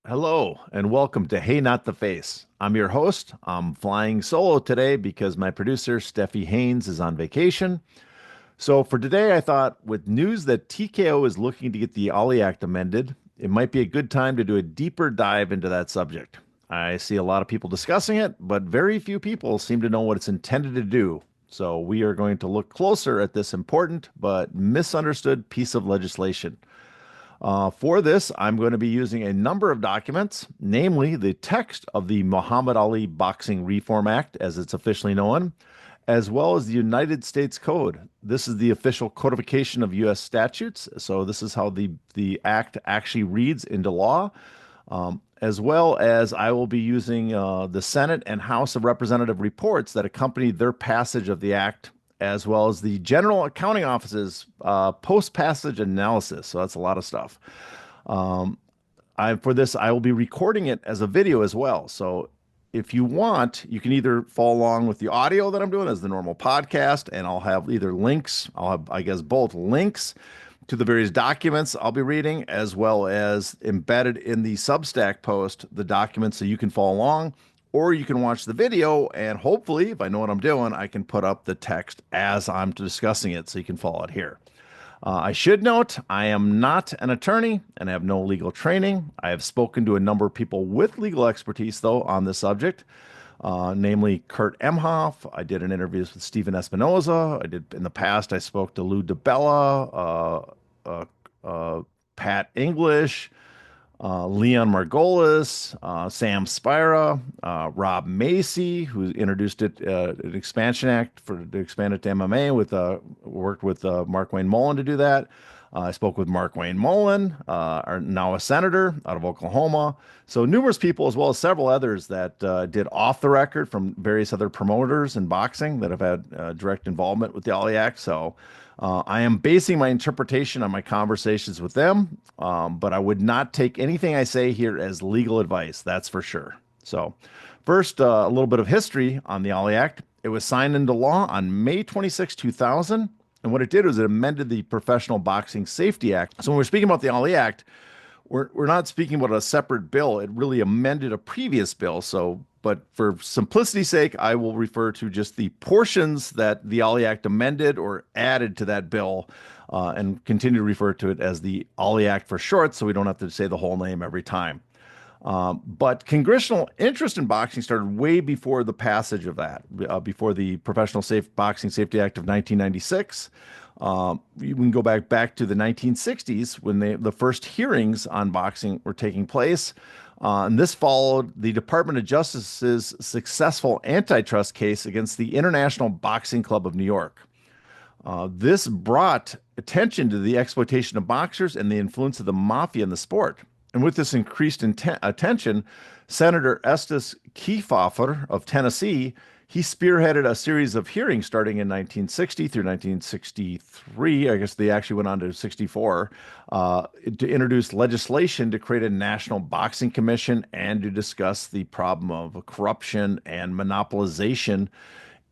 Hello and welcome to Hey Not the Face. I'm your host. I'm flying solo today because my producer, Steffi Haynes, is on vacation. So for today, I thought with news that TKO is looking to get the Ollie Act amended, it might be a good time to do a deeper dive into that subject. I see a lot of people discussing it, but very few people seem to know what it's intended to do. So we are going to look closer at this important but misunderstood piece of legislation. For this, I'm going to be using a number of documents, namely the text of the Muhammad Ali Boxing Reform Act, as it's officially known, as well as the United States Code. This is the official codification of U.S. statutes. So this is how the act actually reads into law, as well as I will be using the Senate and House of Representative reports that accompany their passage of the act, as well as the General Accounting Office's post-passage analysis. So that's a lot of stuff. Um, for this, I will be recording it as a video as well. So if you want, you can either follow along with the audio that I'm doing as the normal podcast, and I'll have either links, I'll have, I guess, both links to the various documents I'll be reading, as well as embedded in the Substack post, the documents so you can follow along, or you can watch the video, and hopefully, if I know what I'm doing, I can put up the text as I'm discussing it so you can follow it here. I should note I am not an attorney and I have no legal training. I have spoken to a number of people with legal expertise, though, on this subject, namely Kurt Emhoff. I did an interview with Stephen Espinoza. I did in the past, I spoke to Lou DiBella, Pat English, Leon Margolis, Sam Spira, Rob Macy, who introduced an expansion act to expand it to MMA with worked with Mark Wayne Mullen to do that. I spoke with Mark Wayne Mullen, now a senator out of Oklahoma. So numerous people, as well as several others that did off the record from various other promoters in boxing that have had direct involvement with the Ollie Act. So I am basing my interpretation on my conversations with them, but I would not take anything I say here as legal advice. That's for sure. So, first, a little bit of history on the Ollie Act. It was signed into law on May 26, 2000. And what it did was it amended the Professional Boxing Safety Act. So, when we're speaking about the Ollie Act, we're not speaking about a separate bill. It really amended a previous bill. So, but for simplicity's sake, I will refer to just the portions that the Ollie Act amended or added to that bill, and continue to refer to it as the Ollie Act for short, so we don't have to say the whole name every time. But congressional interest in boxing started way before the passage of that, before the Boxing Safety Act of 1996. We can go back to the 1960s when the first hearings on boxing were taking place. And this followed the Department of Justice's successful antitrust case against the International Boxing Club of New York. This brought attention to the exploitation of boxers and the influence of the mafia in the sport. And with this increased attention, Senator Estes Kefauver of Tennessee, he spearheaded a series of hearings starting in 1960 through 1963. I guess they actually went on to 64, to introduce legislation to create a national boxing commission and to discuss the problem of corruption and monopolization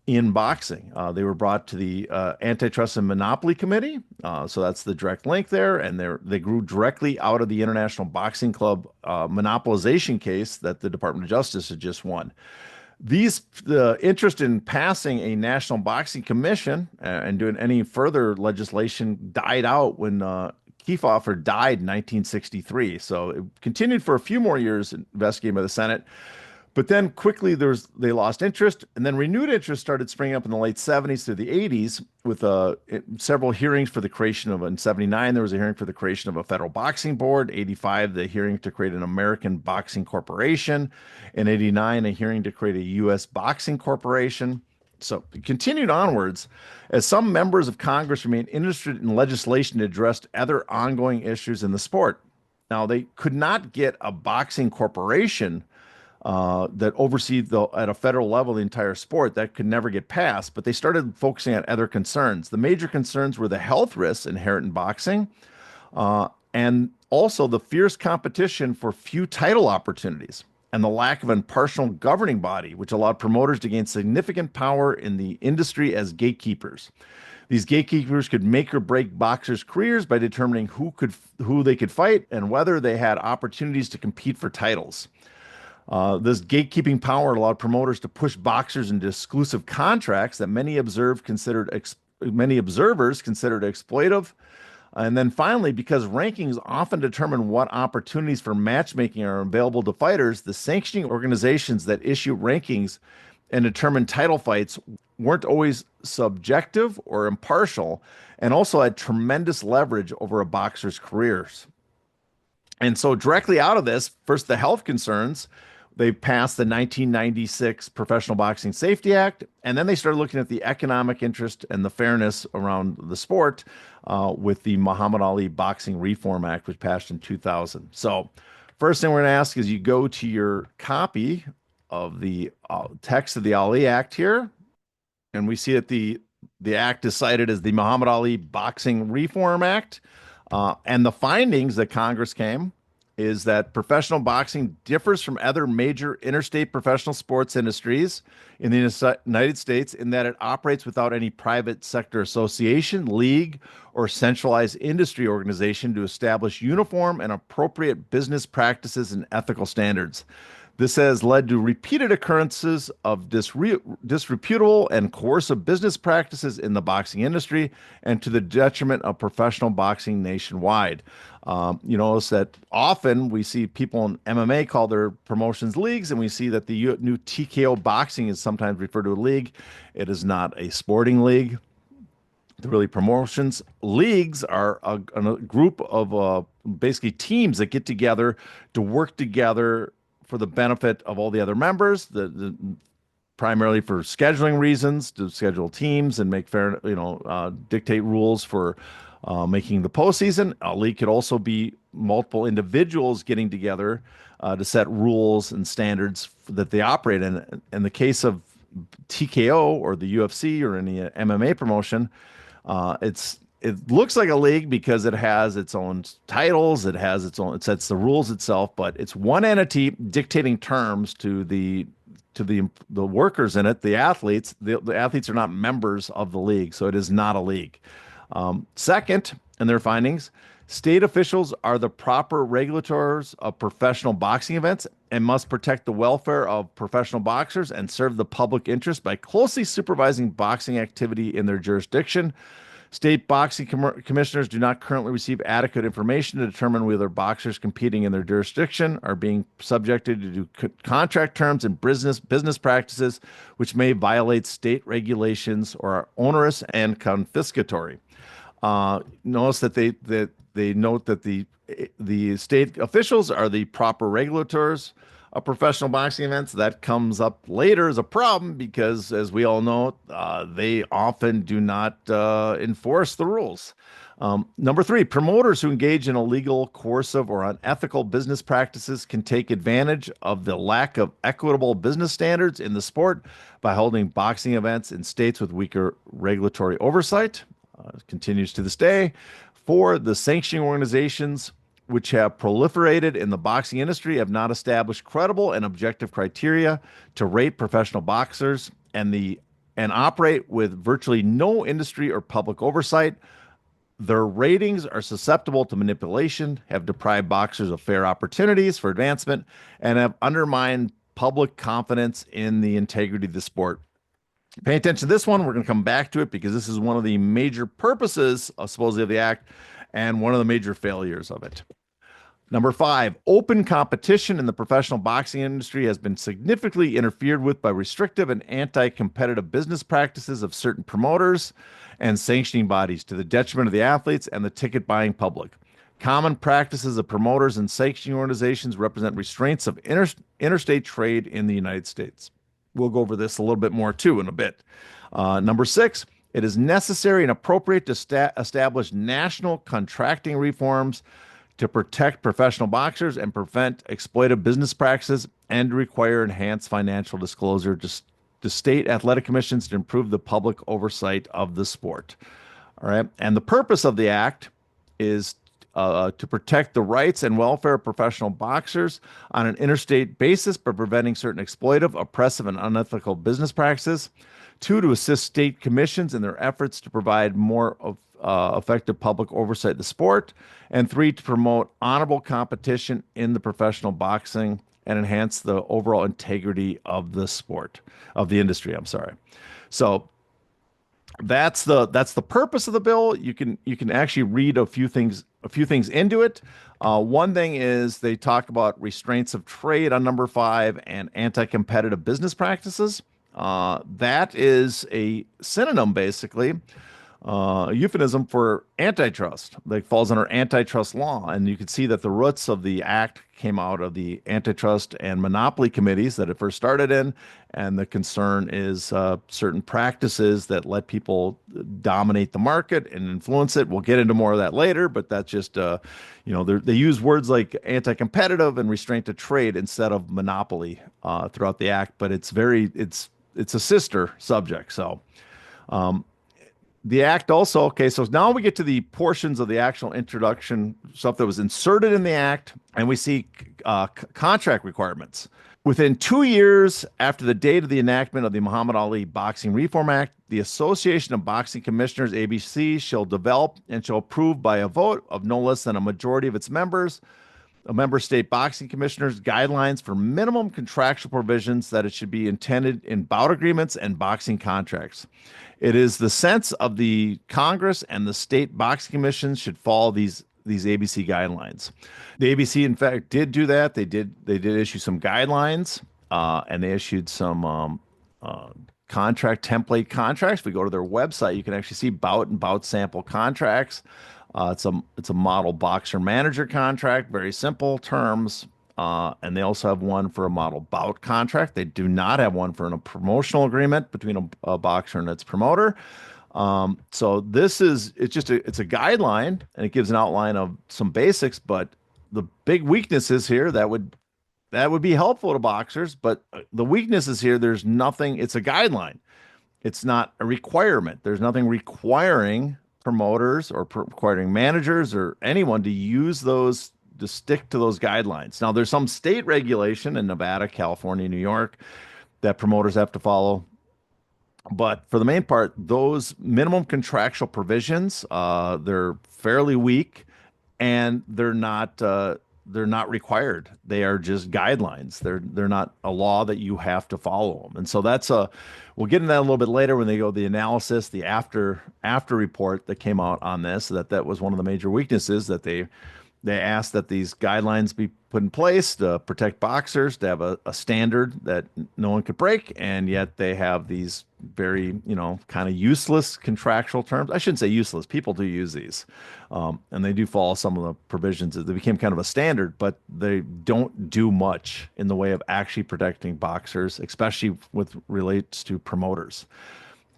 in boxing. They were brought to the Antitrust and Monopoly Committee. So that's the direct link there. And they grew directly out of the International Boxing Club monopolization case that the Department of Justice had just won. The interest in passing a national boxing commission and doing any further legislation died out when Kefauver died in 1963. So it continued for a few more years, investigated by the Senate. But then quickly they lost interest, and then renewed interest started springing up in the late 70s through the 80s with several hearings for the creation of, in 79, there was a hearing for the creation of a federal boxing board. 85, the hearing to create an American Boxing Corporation. In 89, a hearing to create a U.S. Boxing Corporation. So it continued onwards as some members of Congress remained interested in legislation to address other ongoing issues in the sport. Now, they could not get a boxing corporation that oversee at a federal level the entire sport. That could never get passed, but they started focusing on other concerns. The major concerns were the health risks inherent in boxing, and also the fierce competition for few title opportunities and the lack of an impartial governing body, which allowed promoters to gain significant power in the industry as gatekeepers. These gatekeepers could make or break boxers' careers by determining who they could fight and whether they had opportunities to compete for titles. This gatekeeping power allowed promoters to push boxers into exclusive contracts that many observers considered exploitive. And then finally, because rankings often determine what opportunities for matchmaking are available to fighters, the sanctioning organizations that issue rankings and determine title fights weren't always subjective or impartial, and also had tremendous leverage over a boxer's careers. And so, directly out of this, first, the health concerns. They passed the 1996 Professional Boxing Safety Act, and then they started looking at the economic interest and the fairness around the sport with the Muhammad Ali Boxing Reform Act, which passed in 2000. So, first thing we're going to ask is you go to your copy of the text of the Ali Act here, and we see that the act is cited as the Muhammad Ali Boxing Reform Act. And the findings that Congress came is that professional boxing differs from other major interstate professional sports industries in the United States in that it operates without any private sector association, league, or centralized industry organization to establish uniform and appropriate business practices and ethical standards. This has led to repeated occurrences of disreputable and coercive business practices in the boxing industry and to the detriment of professional boxing nationwide. You notice that often we see people in MMA call their promotions leagues, and we see that the new TKO boxing is sometimes referred to a league. It is not a sporting league. The really promotions leagues are a group of basically teams that get together to work together for the benefit of all the other members, primarily for scheduling reasons, to schedule teams and make fair, dictate rules for making the postseason. A league could also be multiple individuals getting together to set rules and standards that they operate in. In the case of TKO or the UFC or any MMA promotion, it looks like a league because it has its own titles, it sets the rules itself, but it's one entity dictating terms to the workers in it, the athletes. The athletes are not members of the league, so it is not a league. Second, in their findings, state officials are the proper regulators of professional boxing events and must protect the welfare of professional boxers and serve the public interest by closely supervising boxing activity in their jurisdiction. State boxing commissioners do not currently receive adequate information to determine whether boxers competing in their jurisdiction are being subjected to contract terms and business practices which may violate state regulations or are onerous and confiscatory. Notice that they note that the state officials are the proper regulators of professional boxing events. That comes up later as a problem because, as we all know, they often do not enforce the rules. Number three, promoters who engage in illegal, coercive, or unethical business practices can take advantage of the lack of equitable business standards in the sport by holding boxing events in states with weaker regulatory oversight. Continues to this day. Four, the sanctioning organizations which have proliferated in the boxing industry have not established credible and objective criteria to rate professional boxers and operate with virtually no industry or public oversight. Their ratings are susceptible to manipulation, have deprived boxers of fair opportunities for advancement, and have undermined public confidence in the integrity of the sport. Pay attention to this one. We're going to come back to it because this is one of the major purposes, supposedly, of the act and one of the major failures of it. Number five, open competition in the professional boxing industry has been significantly interfered with by restrictive and anti-competitive business practices of certain promoters and sanctioning bodies to the detriment of the athletes and the ticket buying public. Common practices of promoters and sanctioning organizations represent restraints of interstate trade in the United States. We'll go over this a little bit more too in a bit. Number six, it is necessary and appropriate to establish national contracting reforms to protect professional boxers and prevent exploitive business practices and to require enhanced financial disclosure to state athletic commissions to improve the public oversight of the sport. All right. And the purpose of the act is to protect the rights and welfare of professional boxers on an interstate basis by preventing certain exploitive, oppressive, and unethical business practices, Two, to assist state commissions in their efforts to provide more of effective public oversight of the sport. And three, to promote honorable competition in the professional boxing and enhance the overall integrity of the sport, of the industry. I'm sorry. So that's the purpose of the bill. You can actually read a few things into it. One thing is they talk about restraints of trade on number 5 and anti-competitive business practices. That is a synonym, basically, a euphemism for antitrust. That falls under antitrust law, and you can see that the roots of the act came out of the antitrust and monopoly committees that it first started in, and the concern is certain practices that let people dominate the market and influence it. We'll get into more of that later, but that's just they use words like anti-competitive and restraint of trade instead of monopoly throughout the act, but it's a sister subject. So. The act also, okay, so now we get to the portions of the actual introduction, stuff that was inserted in the act, and we see contract requirements. Within 2 years after the date of the enactment of the Muhammad Ali Boxing Reform Act, the Association of Boxing Commissioners, ABC, shall develop and shall approve by a vote of no less than a majority of its members, a member state boxing commissioners, guidelines for minimum contractual provisions that it should be intended in bout agreements and boxing contracts. It is the sense of the Congress and the state boxing commissions should follow these ABC guidelines. The ABC, in fact, did do that. They did issue some guidelines, and they issued some contract template contracts. If we go to their website, you can actually see bout and bout sample contracts. It's a model boxer manager contract, very simple terms. And they also have one for a model bout contract. They do not have one for a promotional agreement between a boxer and its promoter. So it's a guideline, and it gives an outline of some basics, but the big weaknesses here that would be helpful to boxers, but the weaknesses here, there's nothing, it's a guideline. It's not a requirement. There's nothing requiring promoters or requiring managers or anyone to stick to those guidelines. Now, there's some state regulation in Nevada, California, New York that promoters have to follow. But for the main part, those minimum contractual provisions, they're fairly weak, and they're not required. They are just guidelines. They're not a law that you have to follow them. And so we'll get into that a little bit later when they go the analysis, the after report that came out on this. That was one of the major weaknesses, that they asked that these guidelines be put in place to protect boxers, to have a standard that no one could break, and yet they have these very, kind of useless contractual terms. I shouldn't say useless. People do use these, and they do follow some of the provisions. They became kind of a standard, but they don't do much in the way of actually protecting boxers, especially with relates to promoters.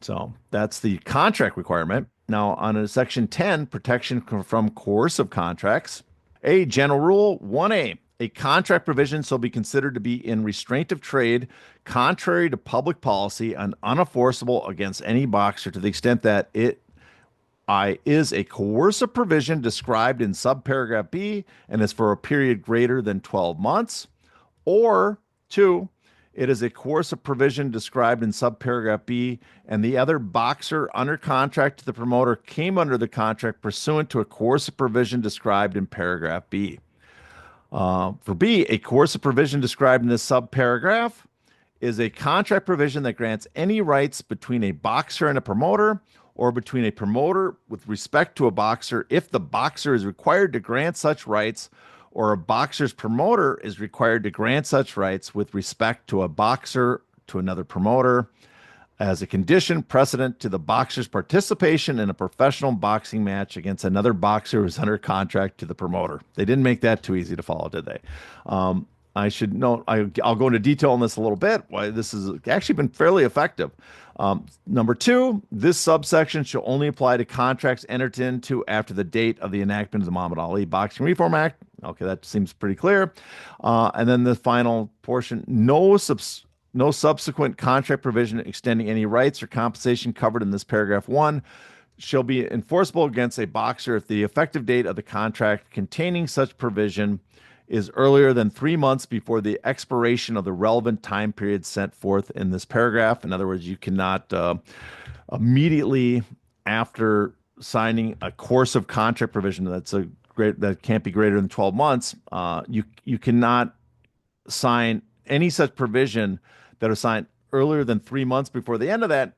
So that's the contract requirement. Now, on a Section 10, protection from coercive contracts. A general rule 1A, a contract provision shall be considered to be in restraint of trade, contrary to public policy, and unenforceable against any boxer to the extent that it is a coercive provision described in subparagraph B and is for a period greater than 12 months. Or 2, it is a coercive provision described in subparagraph B, and the other boxer under contract to the promoter came under the contract pursuant to a coercive provision described in paragraph B. For B, a coercive provision described in this subparagraph is a contract provision that grants any rights between a boxer and a promoter, or between a promoter with respect to a boxer if the boxer is required to grant such rights, or a boxer's promoter is required to grant such rights with respect to a boxer to another promoter as a condition precedent to the boxer's participation in a professional boxing match against another boxer who's under contract to the promoter. They didn't make that too easy to follow, did they? I should note, I'll go into detail on this a little bit, why this has actually been fairly effective. Number 2, this subsection shall only apply to contracts entered into after the date of the enactment of the Muhammad Ali Boxing Reform Act. Okay, that seems pretty clear. And then the final portion, no subsequent contract provision extending any rights or compensation covered in this paragraph 1 shall be enforceable against a boxer if the effective date of the contract containing such provision is earlier than 3 months before the expiration of the relevant time period set forth in this paragraph. In other words, you cannot immediately after signing a course of contract provision that can't be greater than 12 months. You cannot sign any such provision that is signed earlier than 3 months before the end of that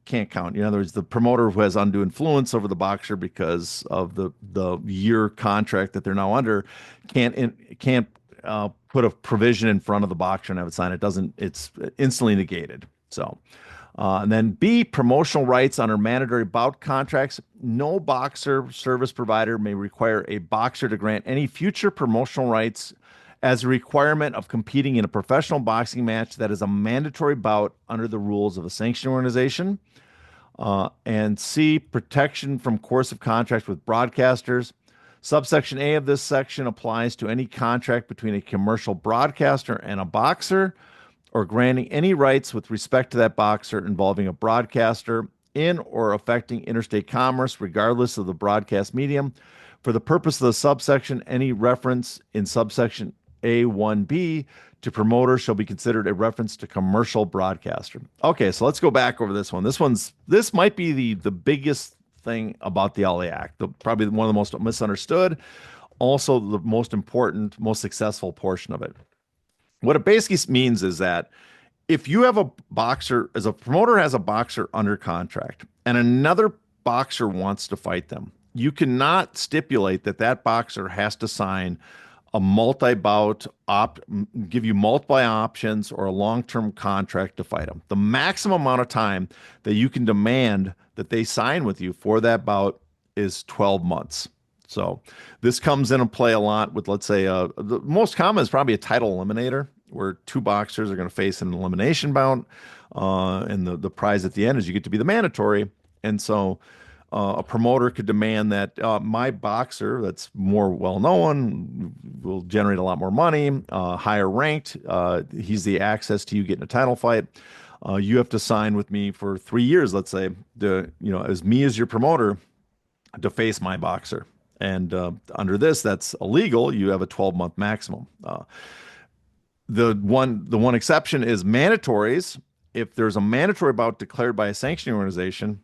can't count. In other words, the promoter who has undue influence over the boxer because of the year contract that they're now under can't put a provision in front of the boxer and have it signed. It's instantly negated. So, and then B, promotional rights under mandatory bout contracts. No boxer service provider may require a boxer to grant any future promotional rights as a requirement of competing in a professional boxing match that is a mandatory bout under the rules of a sanctioned organization. And C, protection from coercive contracts with broadcasters. Subsection A of this section applies to any contract between a commercial broadcaster and a boxer, or granting any rights with respect to that boxer involving a broadcaster in or affecting interstate commerce, regardless of the broadcast medium. For the purpose of the subsection, any reference in subsection A1B to promoter shall be considered a reference to commercial broadcaster. Okay, so let's go back over this one. This might be the biggest thing about the LA Act, probably one of the most misunderstood, also the most important, most successful portion of it. What it basically means is that if you have a boxer, as a promoter has a boxer under contract, and another boxer wants to fight them, you cannot stipulate that that boxer has to sign a multi-bout, give you multiple options or a long-term contract to fight them. The maximum amount of time that you can demand that they sign with you for that bout is 12 months. So this comes into play a lot with, let's say, the most common is probably a title eliminator, where two boxers are going to face an elimination bout, and the prize at the end is you get to be the mandatory. And so a promoter could demand that my boxer that's more well-known will generate a lot more money, higher ranked. He's the access to you getting a title fight. You have to sign with me for 3 years, let's say, as me as your promoter to face my boxer. And under this, that's illegal. You have a 12-month maximum. The one exception is mandatories. If there's a mandatory bout declared by a sanctioning organization,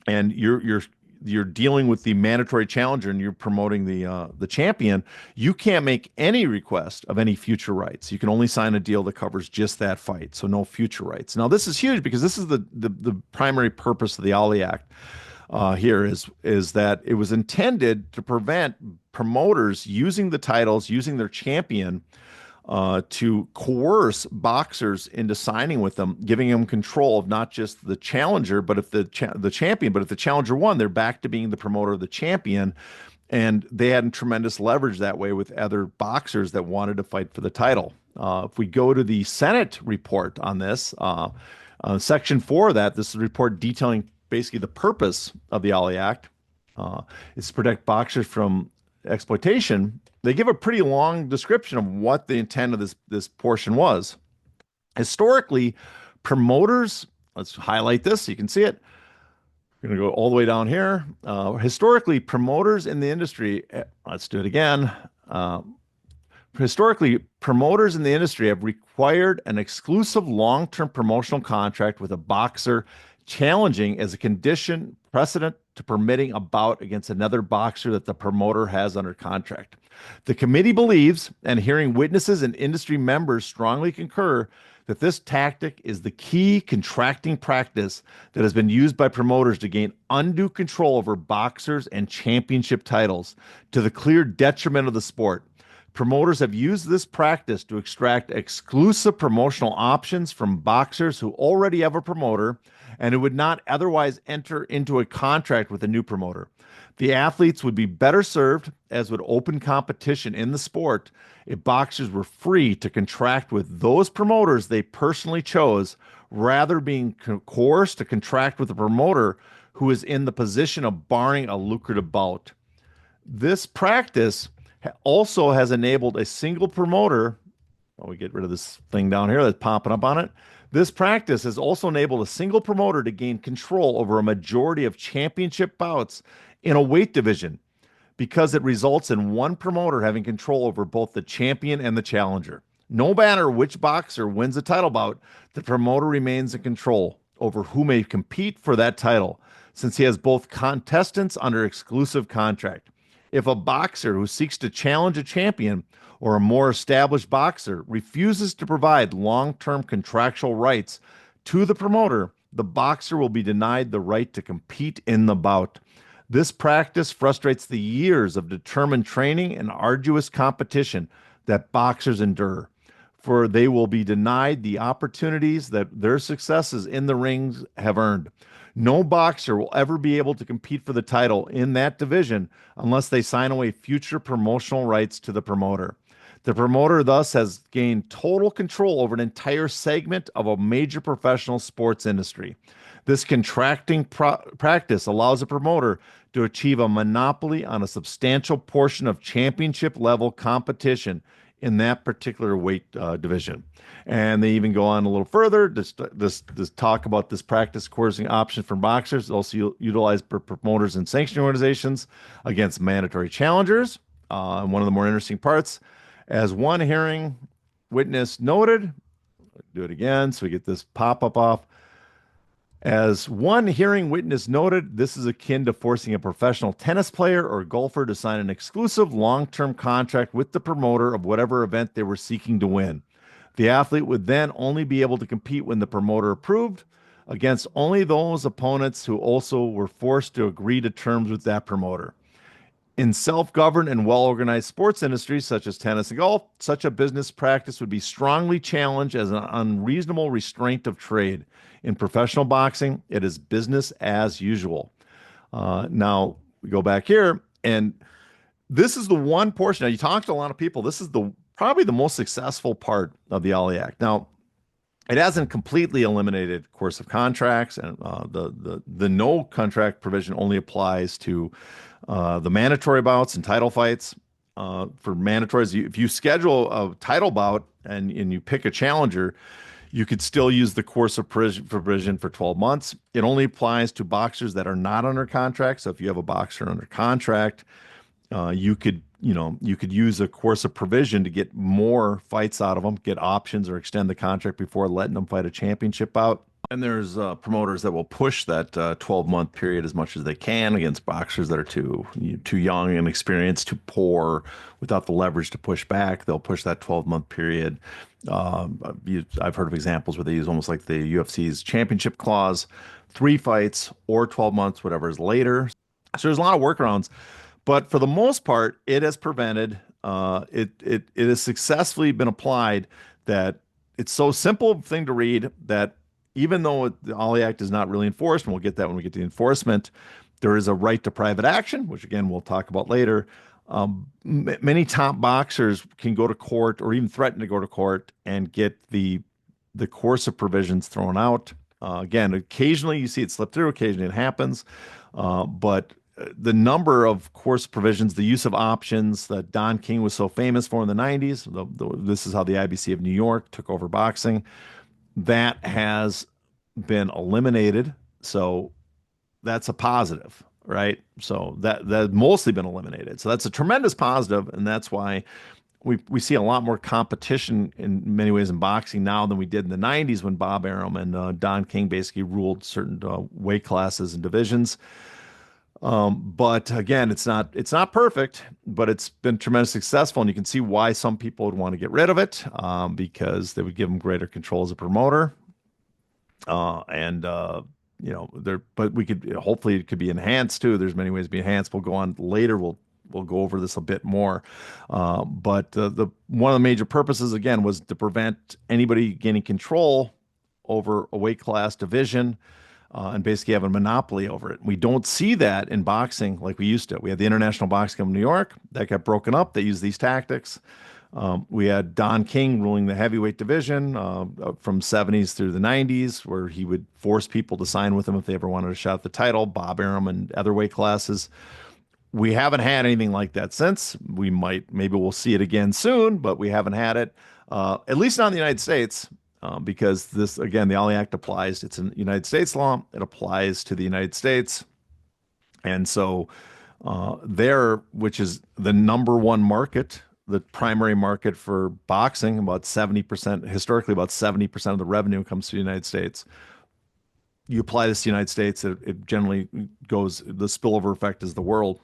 and you're dealing with the mandatory challenger and you're promoting the champion, you can't make any request of any future rights. You can only sign a deal that covers just that fight, so no future rights. Now, this is huge because this is the primary purpose of the Ali Act. Here is that it was intended to prevent promoters using the titles, using their champion, to coerce boxers into signing with them, giving them control of not just the challenger, but if the champion. But if the challenger won, they're back to being the promoter of the champion, and they had tremendous leverage that way with other boxers that wanted to fight for the title. If we go to the Senate report on this, Section 4 of that, this is a report detailing basically the purpose of the Ali Act, is to protect boxers from exploitation. They give a pretty long description of what the intent of this portion was. Historically, promoters, let's highlight this so you can see it. We're going to go all the way down here. Historically, promoters in the industry, let's do it again. Historically, promoters in the industry have required an exclusive long-term promotional contract with a boxer challenging as a condition precedent to permitting a bout against another boxer that the promoter has under contract. The committee believes, and hearing witnesses and industry members strongly concur, that this tactic is the key contracting practice that has been used by promoters to gain undue control over boxers and championship titles to the clear detriment of the sport. Promoters have used this practice to extract exclusive promotional options from boxers who already have a promoter and who would not otherwise enter into a contract with a new promoter. The athletes would be better served, as would open competition in the sport, if boxers were free to contract with those promoters they personally chose, rather being coerced to contract with a promoter who is in the position of barring a lucrative bout. This practice also has enabled a single promoter. We get rid of this thing down here that's popping up on it. This practice has also enabled a single promoter to gain control over a majority of championship bouts in a weight division, because it results in one promoter having control over both the champion and the challenger. No matter which boxer wins a title bout, the promoter remains in control over who may compete for that title, since he has both contestants under exclusive contract. If a boxer who seeks to challenge a champion or a more established boxer refuses to provide long term contractual rights to the promoter, the boxer will be denied the right to compete in the bout. This practice frustrates the years of determined training and arduous competition that boxers endure, for they will be denied the opportunities that their successes in the rings have earned. No boxer will ever be able to compete for the title in that division unless they sign away future promotional rights to the promoter. The promoter thus has gained total control over an entire segment of a major professional sports industry. This contracting practice allows a promoter to achieve a monopoly on a substantial portion of championship level competition in that particular weight division. And they even go on a little further to talk about this practice coercing option for boxers, also utilized by promoters and sanctioning organizations against mandatory challengers. And one of the more interesting parts, as one hearing witness noted, do it again so we get this pop up off. As one hearing witness noted, this is akin to forcing a professional tennis player or golfer to sign an exclusive long term contract with the promoter of whatever event they were seeking to win. The athlete would then only be able to compete when the promoter approved, against only those opponents who also were forced to agree to terms with that promoter. In self-governed and well-organized sports industries such as tennis and golf, such a business practice would be strongly challenged as an unreasonable restraint of trade. In professional boxing, it is business as usual. Now we go back here, and this is the one portion. Now you talk to a lot of people. This is the probably the most successful part of the Ali Act. Now it hasn't completely eliminated coercive contracts, and the no contract provision only applies to the mandatory bouts and title fights. For mandatories, if you schedule a title bout and you pick a challenger, you could still use the coercive provision for 12 months. It only applies to boxers that are not under contract. So if you have a boxer under contract, you could use a coercive provision to get more fights out of them, get options, or extend the contract before letting them fight a championship bout. And there's promoters that will push that 12-month period as much as they can against boxers that are too young and inexperienced, too poor, without the leverage to push back. They'll push that 12-month period. I've heard of examples where they use almost like the UFC's championship clause, 3 fights or 12 months, whatever is later. So there's a lot of workarounds. But for the most part, it has prevented, it has successfully been applied that it's so simple thing to read that even though the Ali Act is not really enforced, and we'll get that when we get to the enforcement, there is a right to private action, which again, we'll talk about later. Many top boxers can go to court or even threaten to go to court and get the coercive provisions thrown out. Again, occasionally you see it slip through, occasionally it happens. But the number of coercive provisions, the use of options that Don King was so famous for in the 90s, this is how the IBC of New York took over boxing. That has been eliminated. So that's a positive, right? So that's mostly been eliminated. So that's a tremendous positive, and that's why we see a lot more competition in many ways in boxing now than we did in the 90s when Bob Arum and Don King basically ruled certain weight classes and divisions. But again, it's not perfect, but it's been tremendously successful, and you can see why some people would want to get rid of it, because they would give them greater control as a promoter. But we could hopefully it could be enhanced too. There's many ways to be enhanced. We'll go on later. We'll go over this a bit more. But the one of the major purposes again was to prevent anybody gaining control over a weight class division. And basically have a monopoly over it. We don't see that in boxing like we used to. We had the International Boxing Club of New York that got broken up. They used these tactics. We had Don King ruling the heavyweight division from 70s through the 90s, where he would force people to sign with him if they ever wanted a shot at the title. Bob Arum and other weight classes. We haven't had anything like that since. Maybe we'll see it again soon, but we haven't had it, at least not in the United States. Because this, again, the Ali Act applies. It's a United States law. It applies to the United States. And so There, which is the number one market, the primary market for boxing, about 70%, historically, about 70% of the revenue comes to the United States. You apply this to the United States, it generally goes, the spillover effect is the world.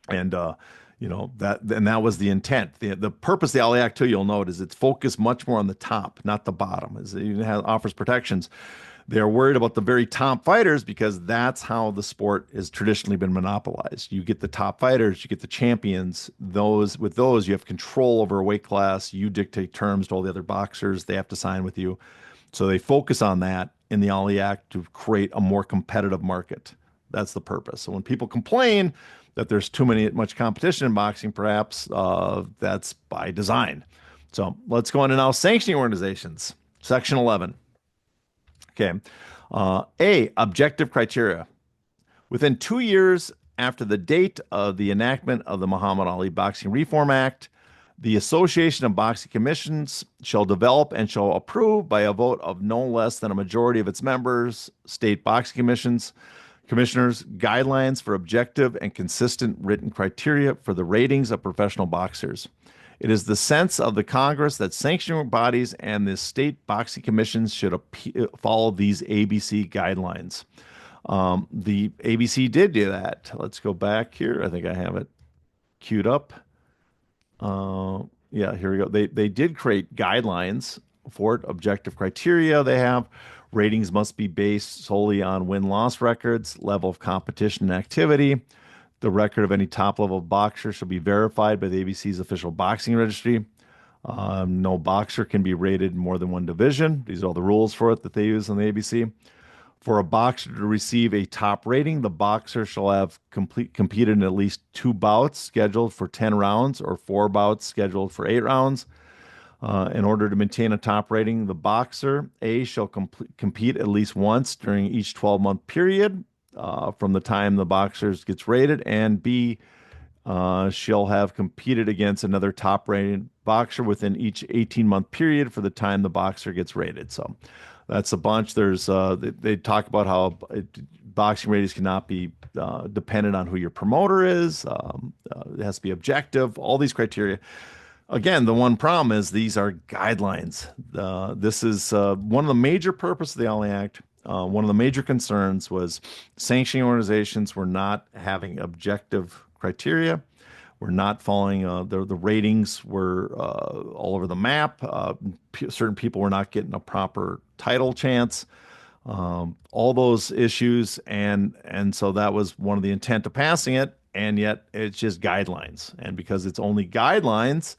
And that was the intent. The purpose of the Ali Act too, you'll note, is it's focused much more on the top, not the bottom. As it offers protections. They're worried about the very top fighters because that's how the sport has traditionally been monopolized. You get the top fighters, you get the champions. Those you have control over a weight class. You dictate terms to all the other boxers. They have to sign with you. So they focus on that in the Ali Act to create a more competitive market. That's the purpose. So when people complain that there's much competition in boxing, perhaps that's by design. So let's go into now sanctioning organizations. Section 11. Okay. Objective criteria. Within 2 years after the date of the enactment of the Muhammad Ali Boxing Reform Act, the Association of Boxing Commissions shall develop and shall approve by a vote of no less than a majority of its members, state boxing commissioners, guidelines for objective and consistent written criteria for the ratings of professional boxers. It is the sense of the Congress that sanctioning bodies and the state boxing commissions should follow these ABC guidelines. The ABC did do that. Let's go back here. I think I have it queued up. Yeah, here we go. They did create guidelines for it, objective criteria. They have ratings must be based solely on win-loss records, level of competition and activity. The record of any top-level boxer shall be verified by the ABC's official boxing registry. No boxer can be rated in more than one division. These are all the rules for it that they use on the ABC. For a boxer to receive a top rating, the boxer shall have competed in at least 2 bouts scheduled for 10 rounds or 4 bouts scheduled for 8 rounds. In order to maintain a top rating, the boxer, A, shall compete at least once during each 12-month period from the time the boxer gets rated, and B, shall have competed against another top-rated boxer within each 18-month period for the time the boxer gets rated. So that's a bunch. They talk about how boxing ratings cannot be dependent on who your promoter is. It has to be objective. All these criteria. Again, the one problem is these are guidelines. This is one of the major purposes of the Ali Act. One of the major concerns was sanctioning organizations were not having objective criteria. We're not following the ratings were all over the map. Certain people were not getting a proper title chance. All those issues, and so that was one of the intent of passing it. And yet it's just guidelines. And because it's only guidelines,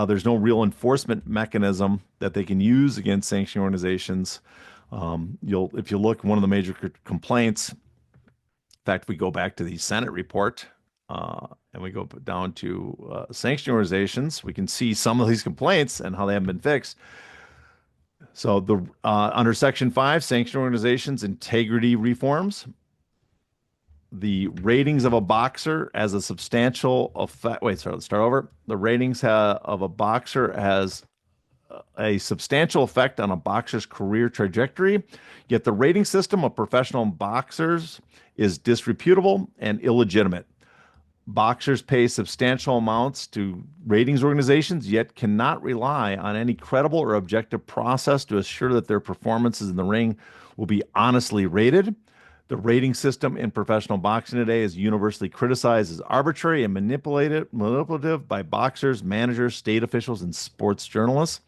there's no real enforcement mechanism that they can use against sanctioning organizations. If you look, one of the major complaints, in fact, we go back to the Senate report and we go down to sanctioning organizations, we can see some of these complaints and how they haven't been fixed. So under Section 5, sanctioning organizations integrity reforms. The ratings of a boxer has a substantial effect. Wait, sorry, let's start over. The ratings of a boxer has a substantial effect on a boxer's career trajectory, yet the rating system of professional boxers is disreputable and illegitimate. Boxers pay substantial amounts to ratings organizations, yet cannot rely on any credible or objective process to assure that their performances in the ring will be honestly rated. The rating system in professional boxing today is universally criticized as arbitrary and manipulative by boxers, managers, state officials, and sports journalists.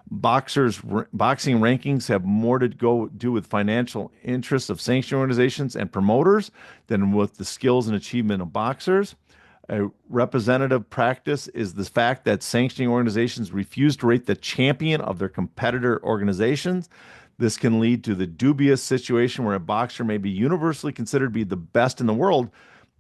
Boxing rankings have more to do with financial interests of sanctioning organizations and promoters than with the skills and achievement of boxers. A representative practice is the fact that sanctioning organizations refuse to rate the champion of their competitor organizations. This can lead to the dubious situation where a boxer may be universally considered to be the best in the world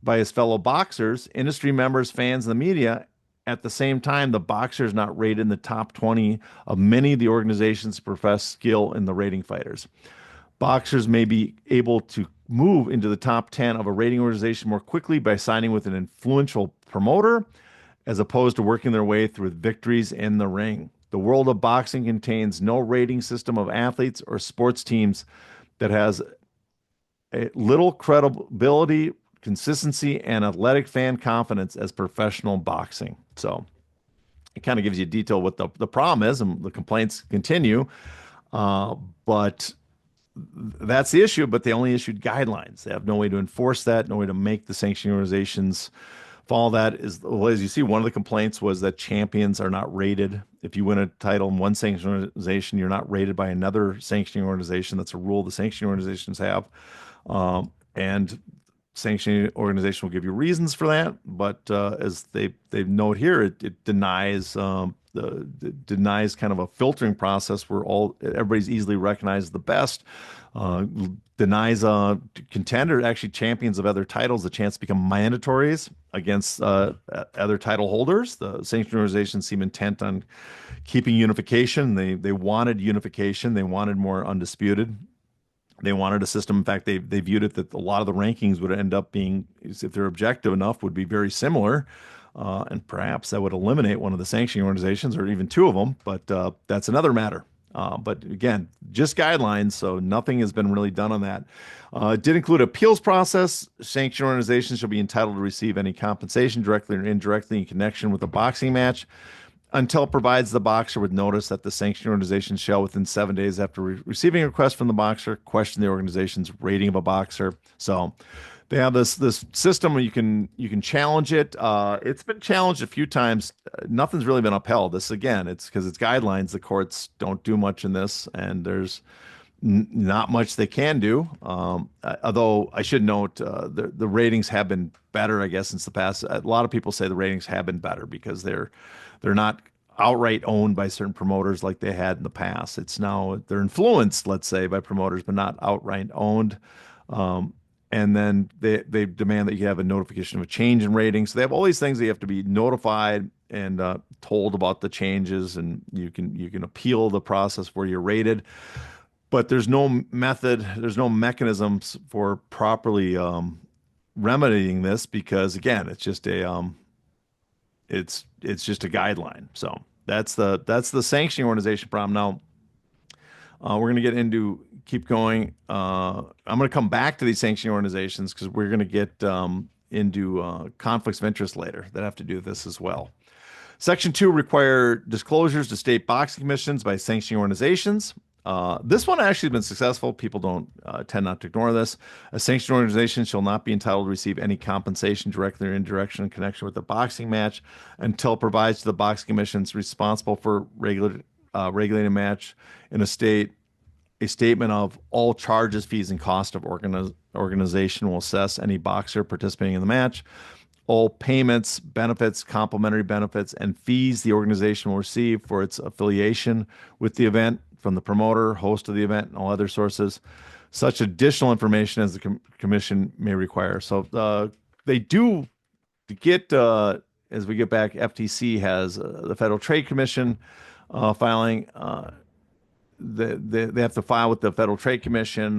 by his fellow boxers, industry members, fans, and the media. At the same time, the boxer is not rated in the top 20 of many of the organizations that profess skill in the rating fighters. Boxers may be able to move into the top 10 of a rating organization more quickly by signing with an influential promoter, as opposed to working their way through victories in the ring. The world of boxing contains no rating system of athletes or sports teams that has a little credibility consistency and athletic fan confidence as professional boxing. So it kind of gives you detail what the problem is, and the complaints continue. Uh, but that's the issue. But they only issued guidelines. They have no way to enforce that, no way to make the sanctioning organizations follow that. Is well, as you see, one of the complaints was that champions are not rated. If you win a title in one sanctioning organization, you're not rated by another sanctioning organization. That's a rule the sanctioning organizations have. And sanctioning organization will give you reasons for that, but as they note here, it denies denies kind of a filtering process where everybody's easily recognized the best. Denies contenders, actually champions of other titles, the chance to become mandatories against other title holders. The sanctioning organizations seem intent on keeping unification. They wanted unification. They wanted more undisputed. They wanted a system. In fact, they viewed it that a lot of the rankings would end up being, if they're objective enough, would be very similar. And perhaps that would eliminate one of the sanctioning organizations or even two of them. But that's another matter. But again, just guidelines. So nothing has been really done on that. It did include appeals process. Sanctioning organizations shall be entitled to receive any compensation directly or indirectly in connection with a boxing match until it provides the boxer with notice that the sanctioning organization shall, within 7 days after receiving a request from the boxer, question the organization's rating of a boxer. So they have this system where you can challenge it. It's been challenged a few times. Nothing's really been upheld. This again, it's because it's guidelines. The courts don't do much in this, and there's not much they can do. Although I should note the ratings have been better, I guess, since the past. A lot of people say the ratings have been better because they're not outright owned by certain promoters like they had in the past. It's now they're influenced, let's say, by promoters, but not outright owned. And then they demand that you have a notification of a change in ratings. So they have all these things that you have to be notified and told about the changes, and you can appeal the process where you're rated. But there's no method, there's no mechanisms for properly remedying this because again, it's just a just a guideline. So that's the sanctioning organization problem. Now we're going to get into keep going. I'm going to come back to these sanctioning organizations because we're going to get into conflicts of interest later that have to do with this as well. Section 2 require disclosures to state boxing commissions by sanctioning organizations. This one actually has been successful. People don't tend not to ignore this. A sanctioned organization shall not be entitled to receive any compensation directly or indirectly in connection with a boxing match until it provides to the boxing commissions responsible for regulating a match in a statement of all charges, fees, and cost of organization will assess any boxer participating in the match. All payments, benefits, complimentary benefits, and fees the organization will receive for its affiliation with the event from the promoter, host of the event, and all other sources, such additional information as the commission may require. So they do get, as we get back, FTC has the Federal Trade Commission filing. They have to file with the Federal Trade Commission.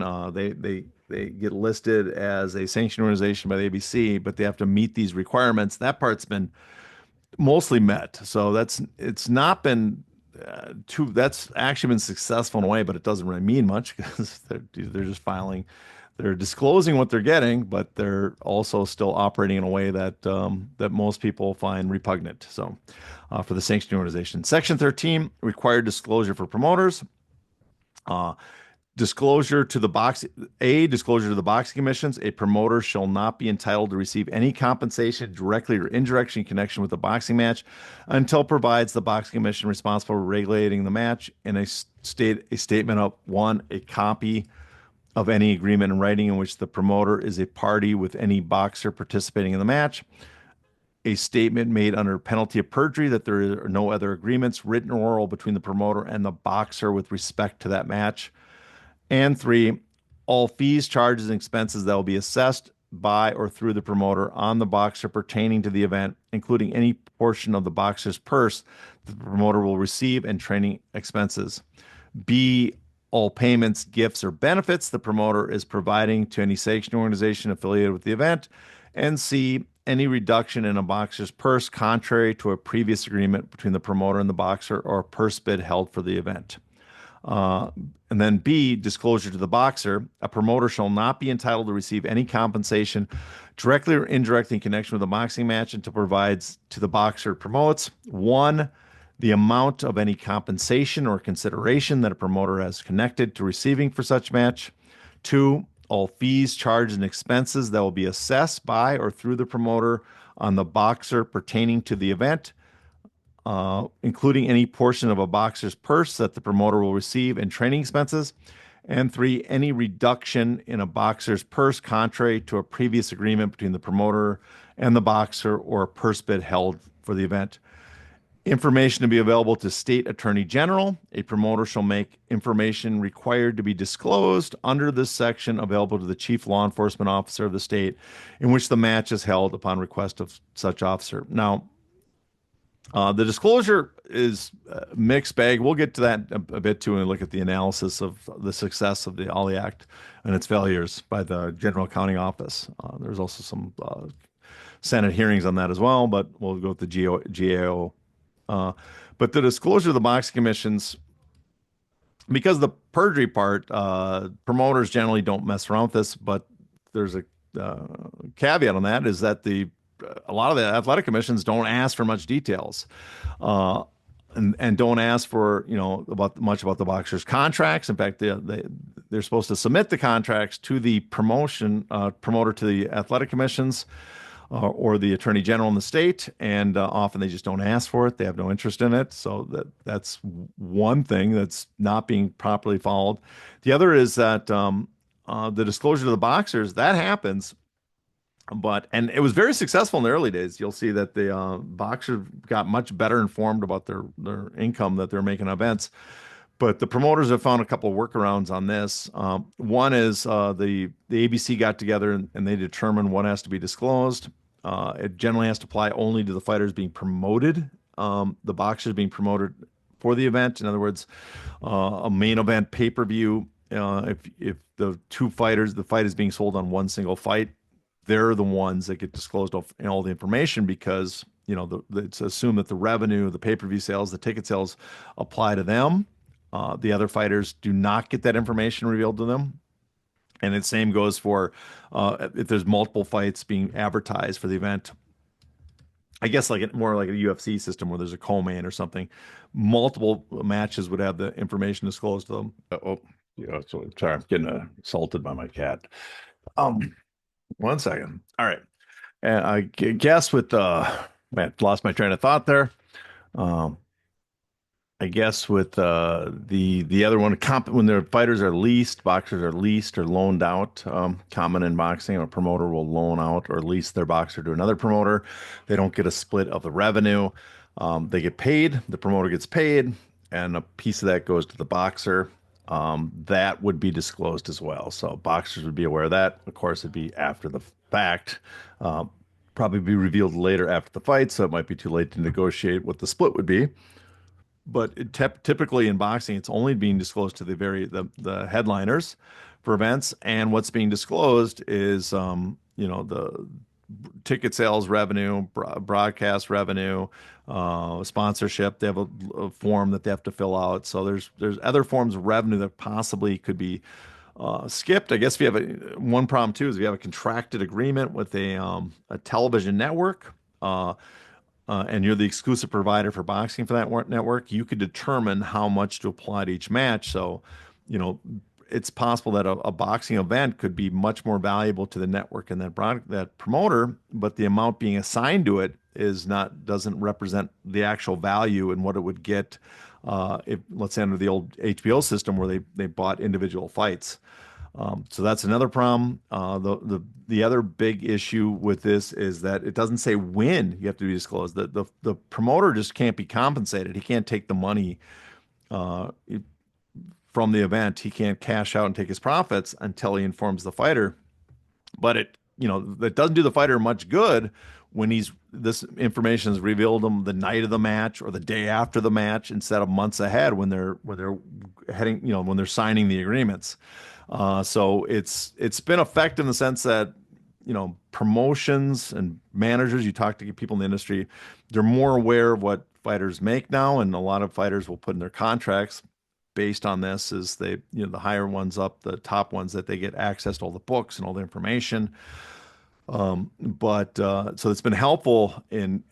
They get listed as a sanctioned organization by the ABC, but they have to meet these requirements. That part's been mostly met. So it's not been that's actually been successful in a way, but it doesn't really mean much because they're just filing, they're disclosing what they're getting, but they're also still operating in a way that that most people find repugnant. So for the sanctioning organization, Section 13 required disclosure for promoters. Disclosure to the boxing commissions. A promoter shall not be entitled to receive any compensation directly or indirectly in connection with the boxing match until provides the boxing commission responsible for regulating the match in a statement of one, a copy of any agreement in writing in which the promoter is a party with any boxer participating in the match, a statement made under penalty of perjury that there are no other agreements, written or oral, between the promoter and the boxer with respect to that match. And 3, all fees, charges, and expenses that will be assessed by or through the promoter on the boxer pertaining to the event, including any portion of the boxer's purse that the promoter will receive and training expenses. B, all payments, gifts, or benefits the promoter is providing to any sanctioned organization affiliated with the event. And C, any reduction in a boxer's purse contrary to a previous agreement between the promoter and the boxer or a purse bid held for the event. Uh, and then B, disclosure to the boxer. A promoter shall not be entitled to receive any compensation directly or indirectly in connection with a boxing match until provides to the boxer promotes. One, the amount of any compensation or consideration that a promoter has connected to receiving for such match. Two, all fees, charges, and expenses that will be assessed by or through the promoter on the boxer pertaining to the event, including any portion of a boxer's purse that the promoter will receive in training expenses. And three, any reduction in a boxer's purse contrary to a previous agreement between the promoter and the boxer or a purse bid held for the event. Information to be available to state attorney general. A promoter shall make information required to be disclosed under this section available to the chief law enforcement officer of the state in which the match is held upon request of such officer. Now, the disclosure is a mixed bag. We'll get to that a bit too and look at the analysis of the success of the Ollie Act and its failures by the General Accounting Office. There's also some Senate hearings on that as well, but we'll go with the GAO. But the disclosure of the boxing commissions, because the perjury part, promoters generally don't mess around with this, but there's a caveat on that is that a lot of the athletic commissions don't ask for much details, uh, and don't ask for much about the boxers' contracts. In fact, they're supposed to submit the contracts to the promoter to the athletic commissions, or the attorney general in the state, and often they just don't ask for it. They have no interest in it. So that's one thing that's not being properly followed. The other is that the disclosure to the boxers that happens, and it was very successful in the early days. You'll see that the boxers got much better informed about their income that they're making on events. But the promoters have found a couple of workarounds on this. One is the ABC got together and they determined what has to be disclosed. It generally has to apply only to the fighters being promoted, the boxers being promoted for the event. In other words, a main event pay-per-view. If the fight is being sold on one single fight, they're the ones that get disclosed all the information because it's assumed that the revenue, the pay-per-view sales, the ticket sales apply to them. The other fighters do not get that information revealed to them. And the same goes for if there's multiple fights being advertised for the event. I guess more like a UFC system where there's a co-main or something. Multiple matches would have the information disclosed to them. Oh, yeah. So sorry, I'm getting assaulted by my cat. Um, 1 second. All right. And I guess man, lost my train of thought there. Um, I guess with the other one, when their fighters are leased, boxers are leased or loaned out. Common in boxing, a promoter will loan out or lease their boxer to another promoter. They don't get a split of the revenue. They get paid. The promoter gets paid, and a piece of that goes to the boxer. That would be disclosed as well. So boxers would be aware of that. Of course, it'd be after the fact. Probably be revealed later after the fight, so it might be too late to negotiate what the split would be. But typically in boxing, it's only being disclosed to the headliners for events, and what's being disclosed is the ticket sales revenue, broadcast revenue, sponsorship. They have a form that they have to fill out. So there's other forms of revenue that possibly could be skipped. I guess if you have one problem too is if you have a contracted agreement with a television network. And you're the exclusive provider for boxing for that network, you could determine how much to apply to each match. So, it's possible that a boxing event could be much more valuable to the network and that promoter, but the amount being assigned to it doesn't represent the actual value and what it would get if, let's say, under the old HBO system where they bought individual fights. So that's another problem. The other big issue with this is that it doesn't say when you have to be disclosed. The promoter just can't be compensated. He can't take the money uh, from the event. He can't cash out and take his profits until he informs the fighter. But that doesn't do the fighter much good when this information is revealed to him the night of the match or the day after the match instead of months ahead when they're heading, when they're signing the agreements. So it's been effective in the sense that promotions and managers, you talk to people in the industry, they're more aware of what fighters make now, and a lot of fighters will put in their contracts based on this is the higher ones up, the top ones, that they get access to all the books and all the information. But so it's been helpful in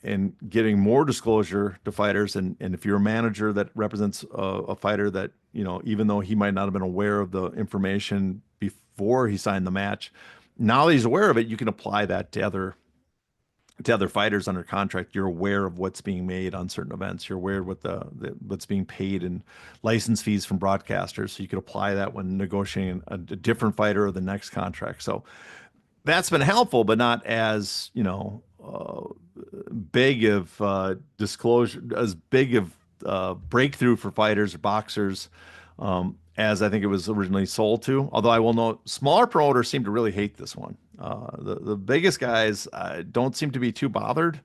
getting more disclosure to fighters. And if you're a manager that represents a fighter that, even though he might not have been aware of the information before he signed the match, now that he's aware of it, you can apply that to other fighters under contract. You're aware of what's being made on certain events. You're aware of what's being paid in license fees from broadcasters. So you could apply that when negotiating a different fighter or the next contract. So that's been helpful, but not as big of disclosure, as big of breakthrough for fighters or boxers as I think it was originally sold to. Although I will note, smaller promoters seem to really hate this one. The biggest guys don't seem to be too bothered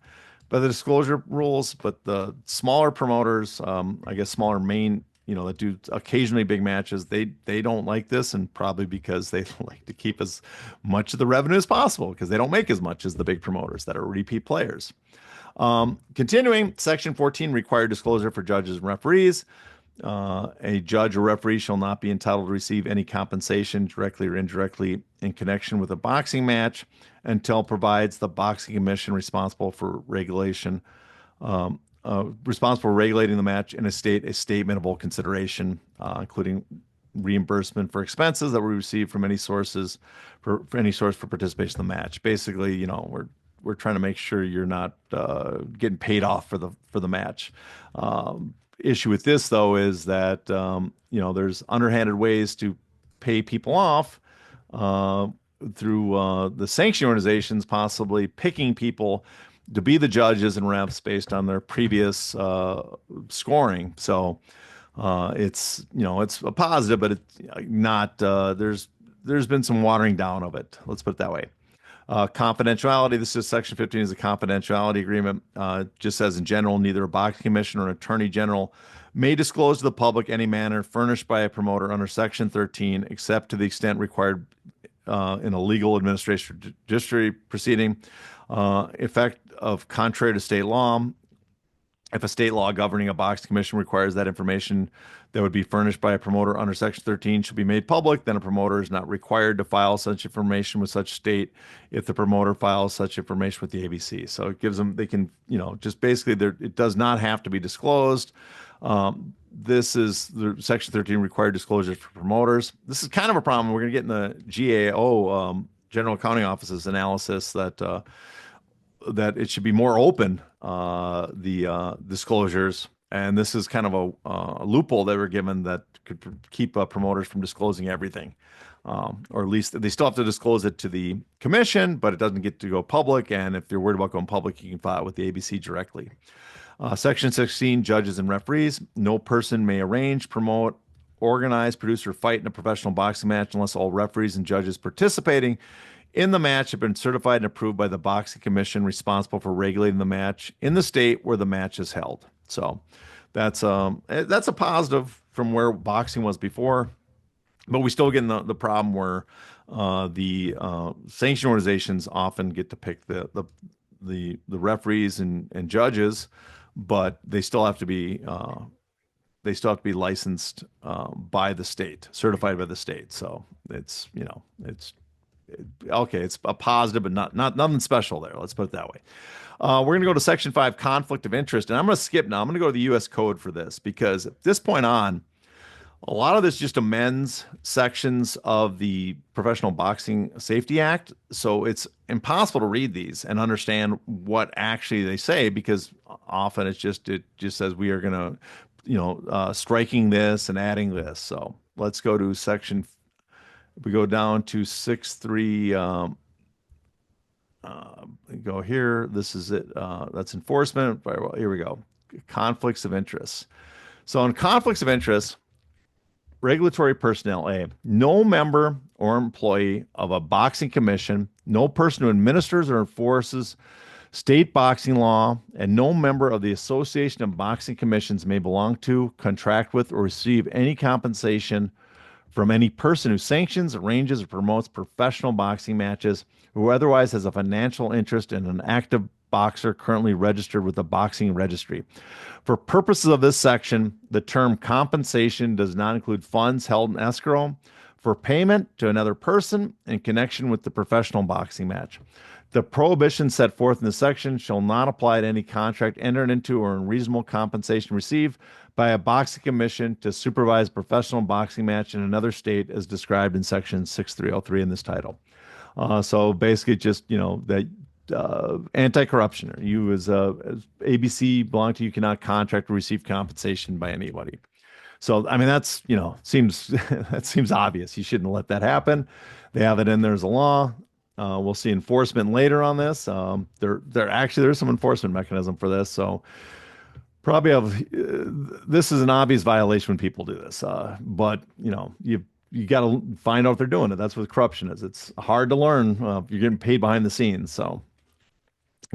by the disclosure rules, but the smaller promoters, I guess smaller main, that do occasionally big matches, they don't like this, and probably because they like to keep as much of the revenue as possible because they don't make as much as the big promoters that are repeat players. Continuing, Section 14, required disclosure for judges and referees. A judge or referee shall not be entitled to receive any compensation directly or indirectly in connection with a boxing match until provides the boxing commission responsible for regulation, responsible for regulating the match in a statement of all consideration, including reimbursement for expenses that were received from any sources for any source for participation in the match. Basically, we're trying to make sure you're not getting paid off for the match. Issue with this, though, is that there's underhanded ways to pay people off through the sanctioning organizations, possibly picking people to be the judges and refs based on their previous scoring. So it's a positive, but it's not. There's been some watering down of it. Let's put it that way. Confidentiality. This is Section 15 is a confidentiality agreement. Just says in general, neither a boxing commissioner or an attorney general may disclose to the public any manner furnished by a promoter under Section 13, except to the extent required in a legal administration or judiciary proceeding, effect of contrary to state law. If a state law governing a boxing commission requires that information that would be furnished by a promoter under Section 13 should be made public, then a promoter is not required to file such information with such state if the promoter files such information with the ABC. So it gives them, they can, just basically, it does not have to be disclosed. This is the Section 13 required disclosures for promoters. This is kind of a problem. We're going to get in the GAO, General Accounting Office's analysis that it should be more open, the disclosures. And this is kind of a loophole they were given that could keep promoters from disclosing everything. Or at least they still have to disclose it to the commission, but it doesn't get to go public. And if you're worried about going public, you can file it with the ABC directly. Section 16, judges and referees. No person may arrange, promote, organize, produce, or fight in a professional boxing match unless all referees and judges participating in the match have been certified and approved by the boxing commission responsible for regulating the match in the state where the match is held. So that's a positive from where boxing was before, but we still get in the problem where the sanction organizations often get to pick the referees and judges, but they still have to be licensed by the state, certified by the state. So it's okay, it's a positive, but not nothing special there. Let's put it that way. We're going to go to Section 5, conflict of interest, and I'm going to skip now. I'm going to go to the U.S. Code for this because at this point on, a lot of this just amends sections of the Professional Boxing Safety Act. So it's impossible to read these and understand what actually they say because often it just says we are going to, striking this and adding this. So let's go to Section. We go down to 6.3. Go here. This is it. That's enforcement. Very well. Here we go. Conflicts of interest. So in conflicts of interest, regulatory personnel, no member or employee of a boxing commission, no person who administers or enforces state boxing law, and no member of the Association of Boxing Commissions may belong to, contract with, or receive any compensation from any person who sanctions, arranges, or promotes professional boxing matches, who otherwise has a financial interest in an active boxer currently registered with the boxing registry. For purposes of this section, the term compensation does not include funds held in escrow for payment to another person in connection with the professional boxing match. The prohibition set forth in this section shall not apply to any contract entered into or unreasonable compensation received by a boxing commission to supervise professional boxing match in another state as described in section 6303 in this title. So basically just, that anti-corruption. You as ABC belong to you cannot contract or receive compensation by anybody. So, I mean, that's, seems that seems obvious. You shouldn't let that happen. They have it in there as a law. We'll see enforcement later on this. There's some enforcement mechanism for this. So probably this is an obvious violation when people do this. But you got to find out if they're doing it. That's what corruption is. It's hard to learn. You're getting paid behind the scenes. So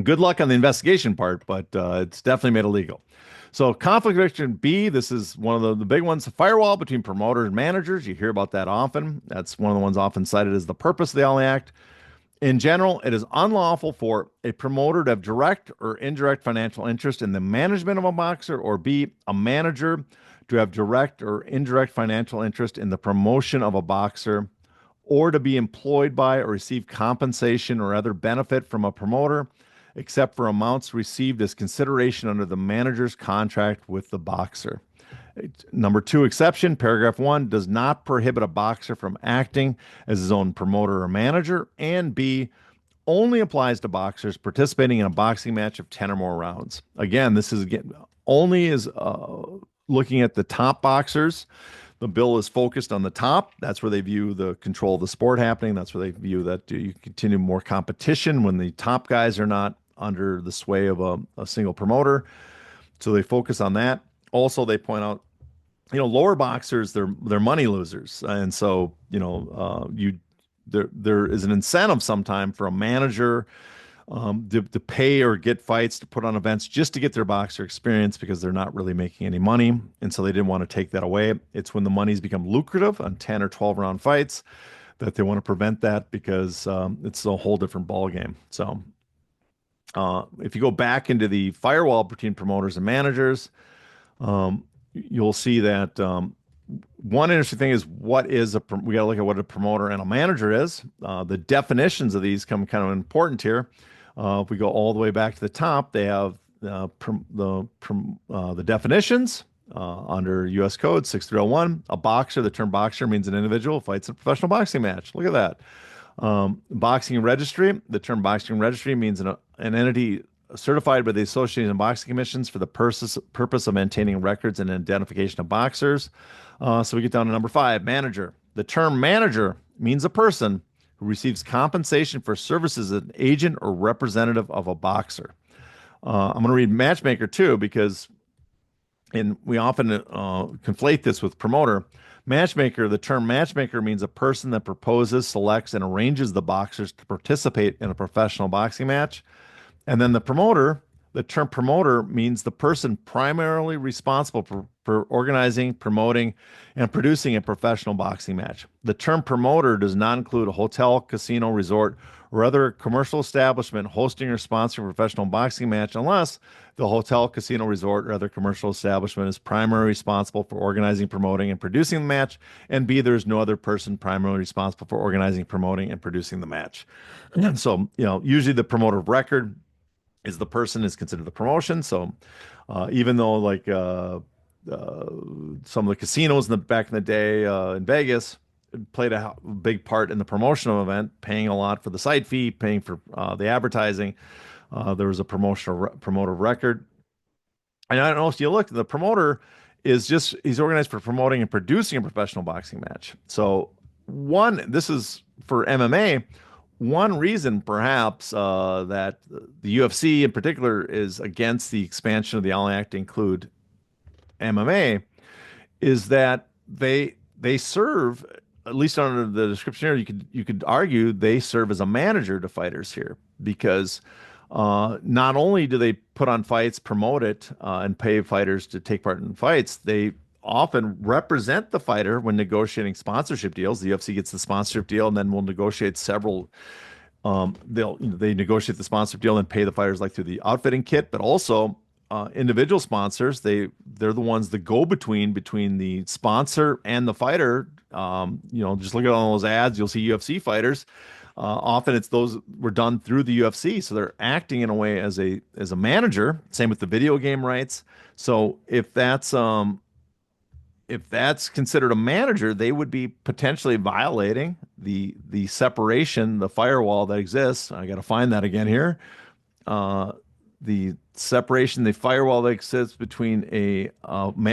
good luck on the investigation part, but it's definitely made illegal. So conflict of interest B, this is one of the big ones, firewall between promoters and managers. You hear about that often. That's one of the ones often cited as the purpose of the LA Act. In general, it is unlawful for a promoter to have direct or indirect financial interest in the management of a boxer, or B, a manager to have direct or indirect financial interest in the promotion of a boxer, or to be employed by or receive compensation or other benefit from a promoter, except for amounts received as consideration under the manager's contract with the boxer. Number 2 exception, paragraph 1, does not prohibit a boxer from acting as his own promoter or manager, and B, only applies to boxers participating in a boxing match of 10 or more rounds. Again, this is only is looking at the top boxers. The bill is focused on the top. That's where they view the control of the sport happening. That's where they view that you continue more competition when the top guys are not under the sway of a single promoter. So they focus on that. Also, they point out, lower boxers, they're money losers. And so, there is an incentive sometime for a manager to pay or get fights to put on events just to get their boxer experience because they're not really making any money. And so they didn't want to take that away. It's when the money's become lucrative on 10 or 12 round fights that they want to prevent that because it's a whole different ball game. So if you go back into the firewall between promoters and managers, you'll see that one interesting thing is we got to look at what a promoter and a manager is. The definitions of these come kind of important here. If we go all the way back to the top, they have the definitions under U.S. Code 6301. A boxer, the term boxer means an individual who fights in a professional boxing match. Look at that. Boxing registry, the term boxing registry means an entity certified by the Association of Boxing Commissions for the purpose of maintaining records and identification of boxers. So we get down to number 5, manager. The term manager means a person who receives compensation for services as an agent or representative of a boxer. I'm going to read matchmaker too, because we often conflate this with promoter. Matchmaker, the term matchmaker means a person that proposes, selects, and arranges the boxers to participate in a professional boxing match. And then the term promoter means the person primarily responsible for organizing, promoting, and producing a professional boxing match. The term promoter does not include a hotel, casino, resort, or other commercial establishment hosting or sponsoring a professional boxing match unless the hotel, casino, resort, or other commercial establishment is primarily responsible for organizing, promoting, and producing the match, and B, there's no other person primarily responsible for organizing, promoting, and producing the match. And so, usually the promoter of record is the person is considered the promotion. So even though some of the casinos back in the day in Vegas played a big part in the promotional event, paying a lot for the site fee, paying for the advertising, there was a promoter of record. And I don't know if you look, the promoter he's organized for promoting and producing a professional boxing match. So this is for MMA. One reason, perhaps, that the UFC in particular is against the expansion of the LA Act to include MMA is that they serve, at least under the description here, you could argue they serve as a manager to fighters here because not only do they put on fights, promote it, and pay fighters to take part in fights, they often represent the fighter when negotiating sponsorship deals. The UFC gets the sponsorship deal and then will negotiate several They negotiate the sponsor deal and pay the fighters like through the outfitting kit, but also individual sponsors. They're the ones the go between the sponsor and the fighter. Just look at all those ads. You'll see UFC fighters. Often it's those were done through the UFC, so they're acting in a way as a manager. Same with the video game rights. So if that's considered a manager, they would be potentially violating the separation, the firewall that exists. I got to find that again here. Uh, the separation, the firewall that exists between a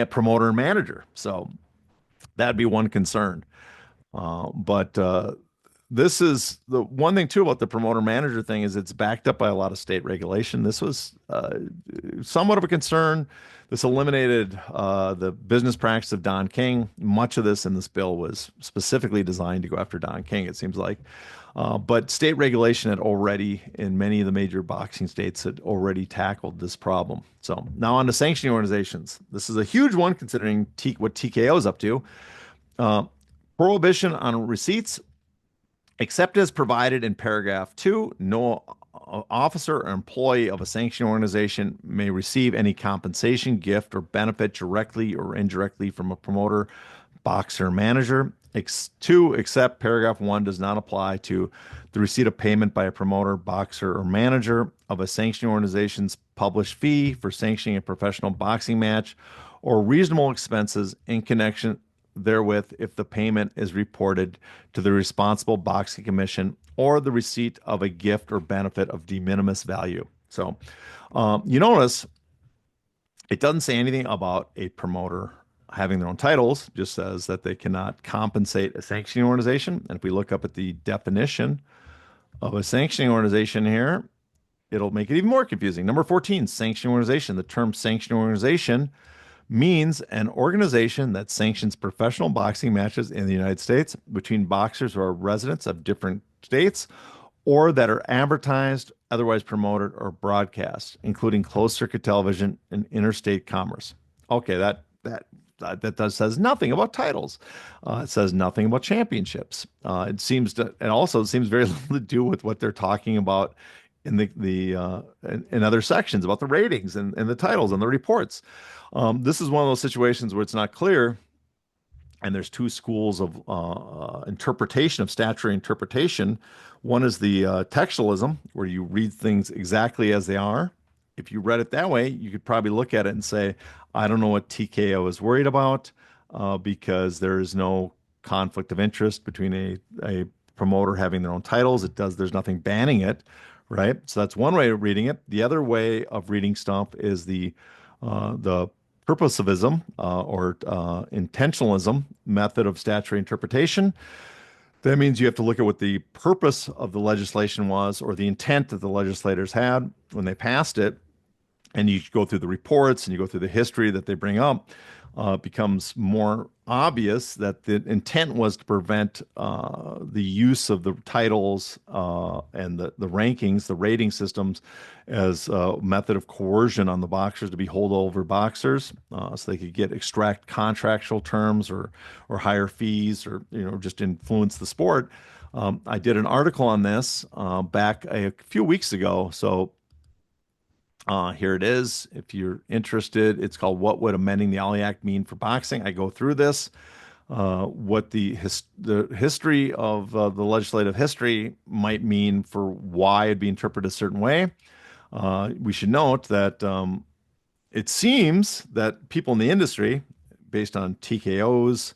promoter and manager. So that'd be one concern. But this is the one thing too about the promoter manager thing is it's backed up by a lot of state regulation. This was somewhat of a concern. This eliminated the business practice of Don King. Much of this in this bill was specifically designed to go after Don King, it seems like. But state regulation had already, in many of the major boxing states, had already tackled this problem. So now on to sanctioning organizations. This is a huge one considering what TKO is up to. Uh, Prohibition on receipts, except as provided in paragraph 2, no officer or employee of a sanctioned organization may receive any compensation, gift, or benefit directly or indirectly from a promoter, boxer, or manager. 2, except paragraph 1 does not apply to the receipt of payment by a promoter, boxer, or manager of a sanctioned organization's published fee for sanctioning a professional boxing match or reasonable expenses in connection therewith if the payment is reported to the responsible boxing commission or the receipt of a gift or benefit of de minimis value. So you notice it doesn't say anything about a promoter having their own titles, it just says that they cannot compensate a sanctioning organization. And if we look up at the definition of a sanctioning organization here, it'll make it even more confusing. Number 14, sanctioning organization. The term sanctioning organization means an organization that sanctions professional boxing matches in the United States between boxers who are residents of different states or that are advertised, otherwise promoted, or broadcast, including closed circuit television and interstate commerce. Okay, that says nothing about titles. It says nothing about championships. It also seems very little to do with what they're talking about in in other sections about the ratings and the titles and the reports. This is one of those situations where it's not clear, and there's two schools of interpretation of statutory interpretation. One is the textualism, where you read things exactly as they are. If you read it that way, you could probably look at it and say, I don't know what TKO is worried about because there is no conflict of interest between a promoter having their own titles. There's nothing banning it, right? So that's one way of reading it. The other way of reading stuff is the purposivism or intentionalism method of statutory interpretation. That means you have to look at what the purpose of the legislation was or the intent that the legislators had when they passed it. And you go through the reports and you go through the history that they bring up. It becomes more obvious that the intent was to prevent the use of the titles and the rankings, the rating systems, as a method of coercion on the boxers to be holdover boxers, so they could extract contractual terms or higher fees or just influence the sport. I did an article on this back a few weeks ago, so. Here it is. If you're interested, it's called "What Would Amending the Ali Act Mean for Boxing?" I go through this, what the history of the legislative history might mean for why it'd be interpreted a certain way. We should note that it seems that people in the industry, based on TKOs,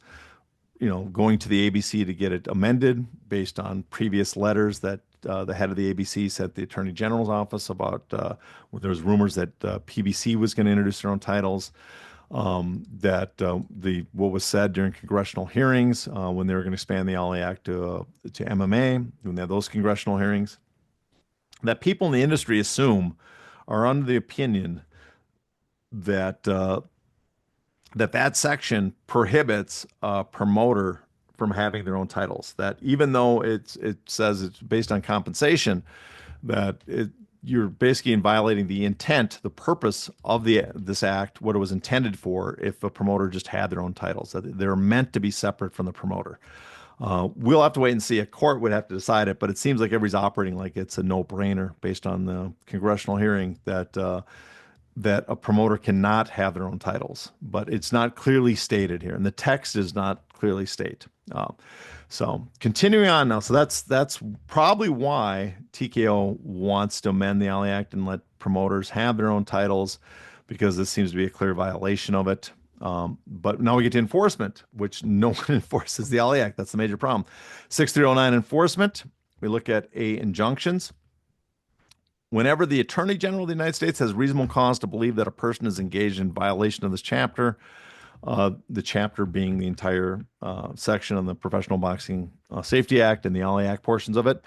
going to the ABC to get it amended, based on previous letters that the head of the ABC sent the Attorney General's office about there was rumors that PBC was going to introduce their own titles, that what was said during congressional hearings when they were going to expand the Ali Act to MMA, when they had those congressional hearings, that people in the industry assume are under the opinion that that section prohibits a promoter from having their own titles. That even though it says it's based on compensation, that you're basically violating the intent, the purpose of this act, what it was intended for, if a promoter just had their own titles. That they're meant to be separate from the promoter. We'll have to wait and see. A court would have to decide it, but it seems like everybody's operating like it's a no-brainer based on the congressional hearing that a promoter cannot have their own titles, but it's not clearly stated here, and the text does not clearly state. So continuing on now, so that's probably why TKO wants to amend the Alley Act and let promoters have their own titles, because this seems to be a clear violation of it. But now we get to enforcement, which no one enforces the Alley Act. That's the major problem. 6309 enforcement. We look at injunctions. Whenever the Attorney General of the United States has reasonable cause to believe that a person is engaged in violation of this chapter, the chapter being the entire section on the Professional Boxing Safety Act and the Alley Act portions of it,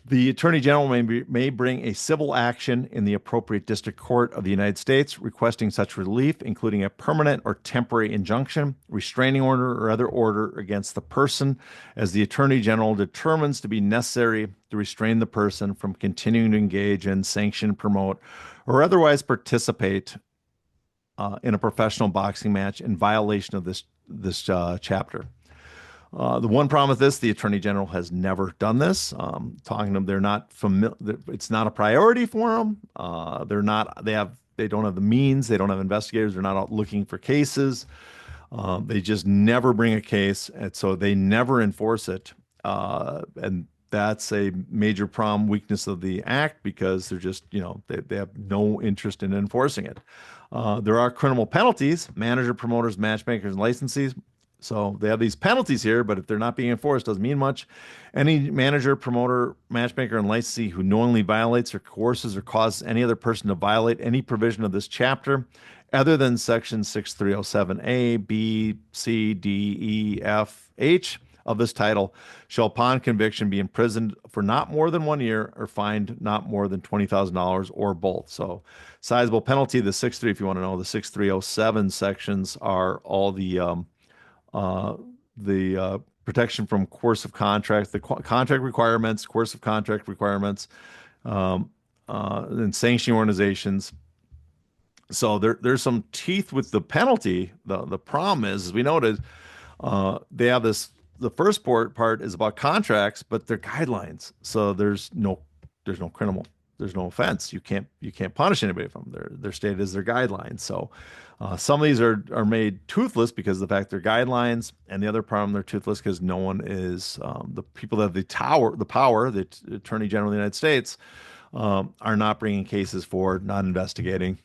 the Attorney General may bring a civil action in the appropriate district court of the United States requesting such relief, including a permanent or temporary injunction, restraining order, or other order against the person as the Attorney General determines to be necessary to restrain the person from continuing to engage in, sanction, promote, or otherwise participate in a professional boxing match in violation of this chapter. The one problem with this, the Attorney General has never done this. Talking to them, they're not familiar. It's not a priority for them. They're not. They don't have the means. They don't have investigators. They're not out looking for cases. They just never bring a case, and so they never enforce it. And that's a major problem, weakness of the act, because they're just, they have no interest in enforcing it. There are criminal penalties, manager, promoters, matchmakers, and licensees. So they have these penalties here, but if they're not being enforced, doesn't mean much. Any manager, promoter, matchmaker, and licensee who knowingly violates or coerces or causes any other person to violate any provision of this chapter, other than section 6307A, B, C, D, E, F, H of this title, shall upon conviction be imprisoned for not more than 1 year or fined not more than $20,000 or both. So sizable penalty. The 63, if you want to know, the 6307 sections are all the protection from coercive contracts, the contract requirements, coercive contract requirements, and sanctioning organizations. So there's some teeth with the penalty. The problem is, as we noted, they have this. The first part is about contracts, but they're guidelines. So there's no criminal. There's no offense. You can't punish anybody from them. They're stated as their guidelines. So some of these are made toothless because of the fact they're guidelines, and the other problem, they're toothless because no one is the people that have the power, the Attorney General of the United States, are not bringing cases forward, not investigating,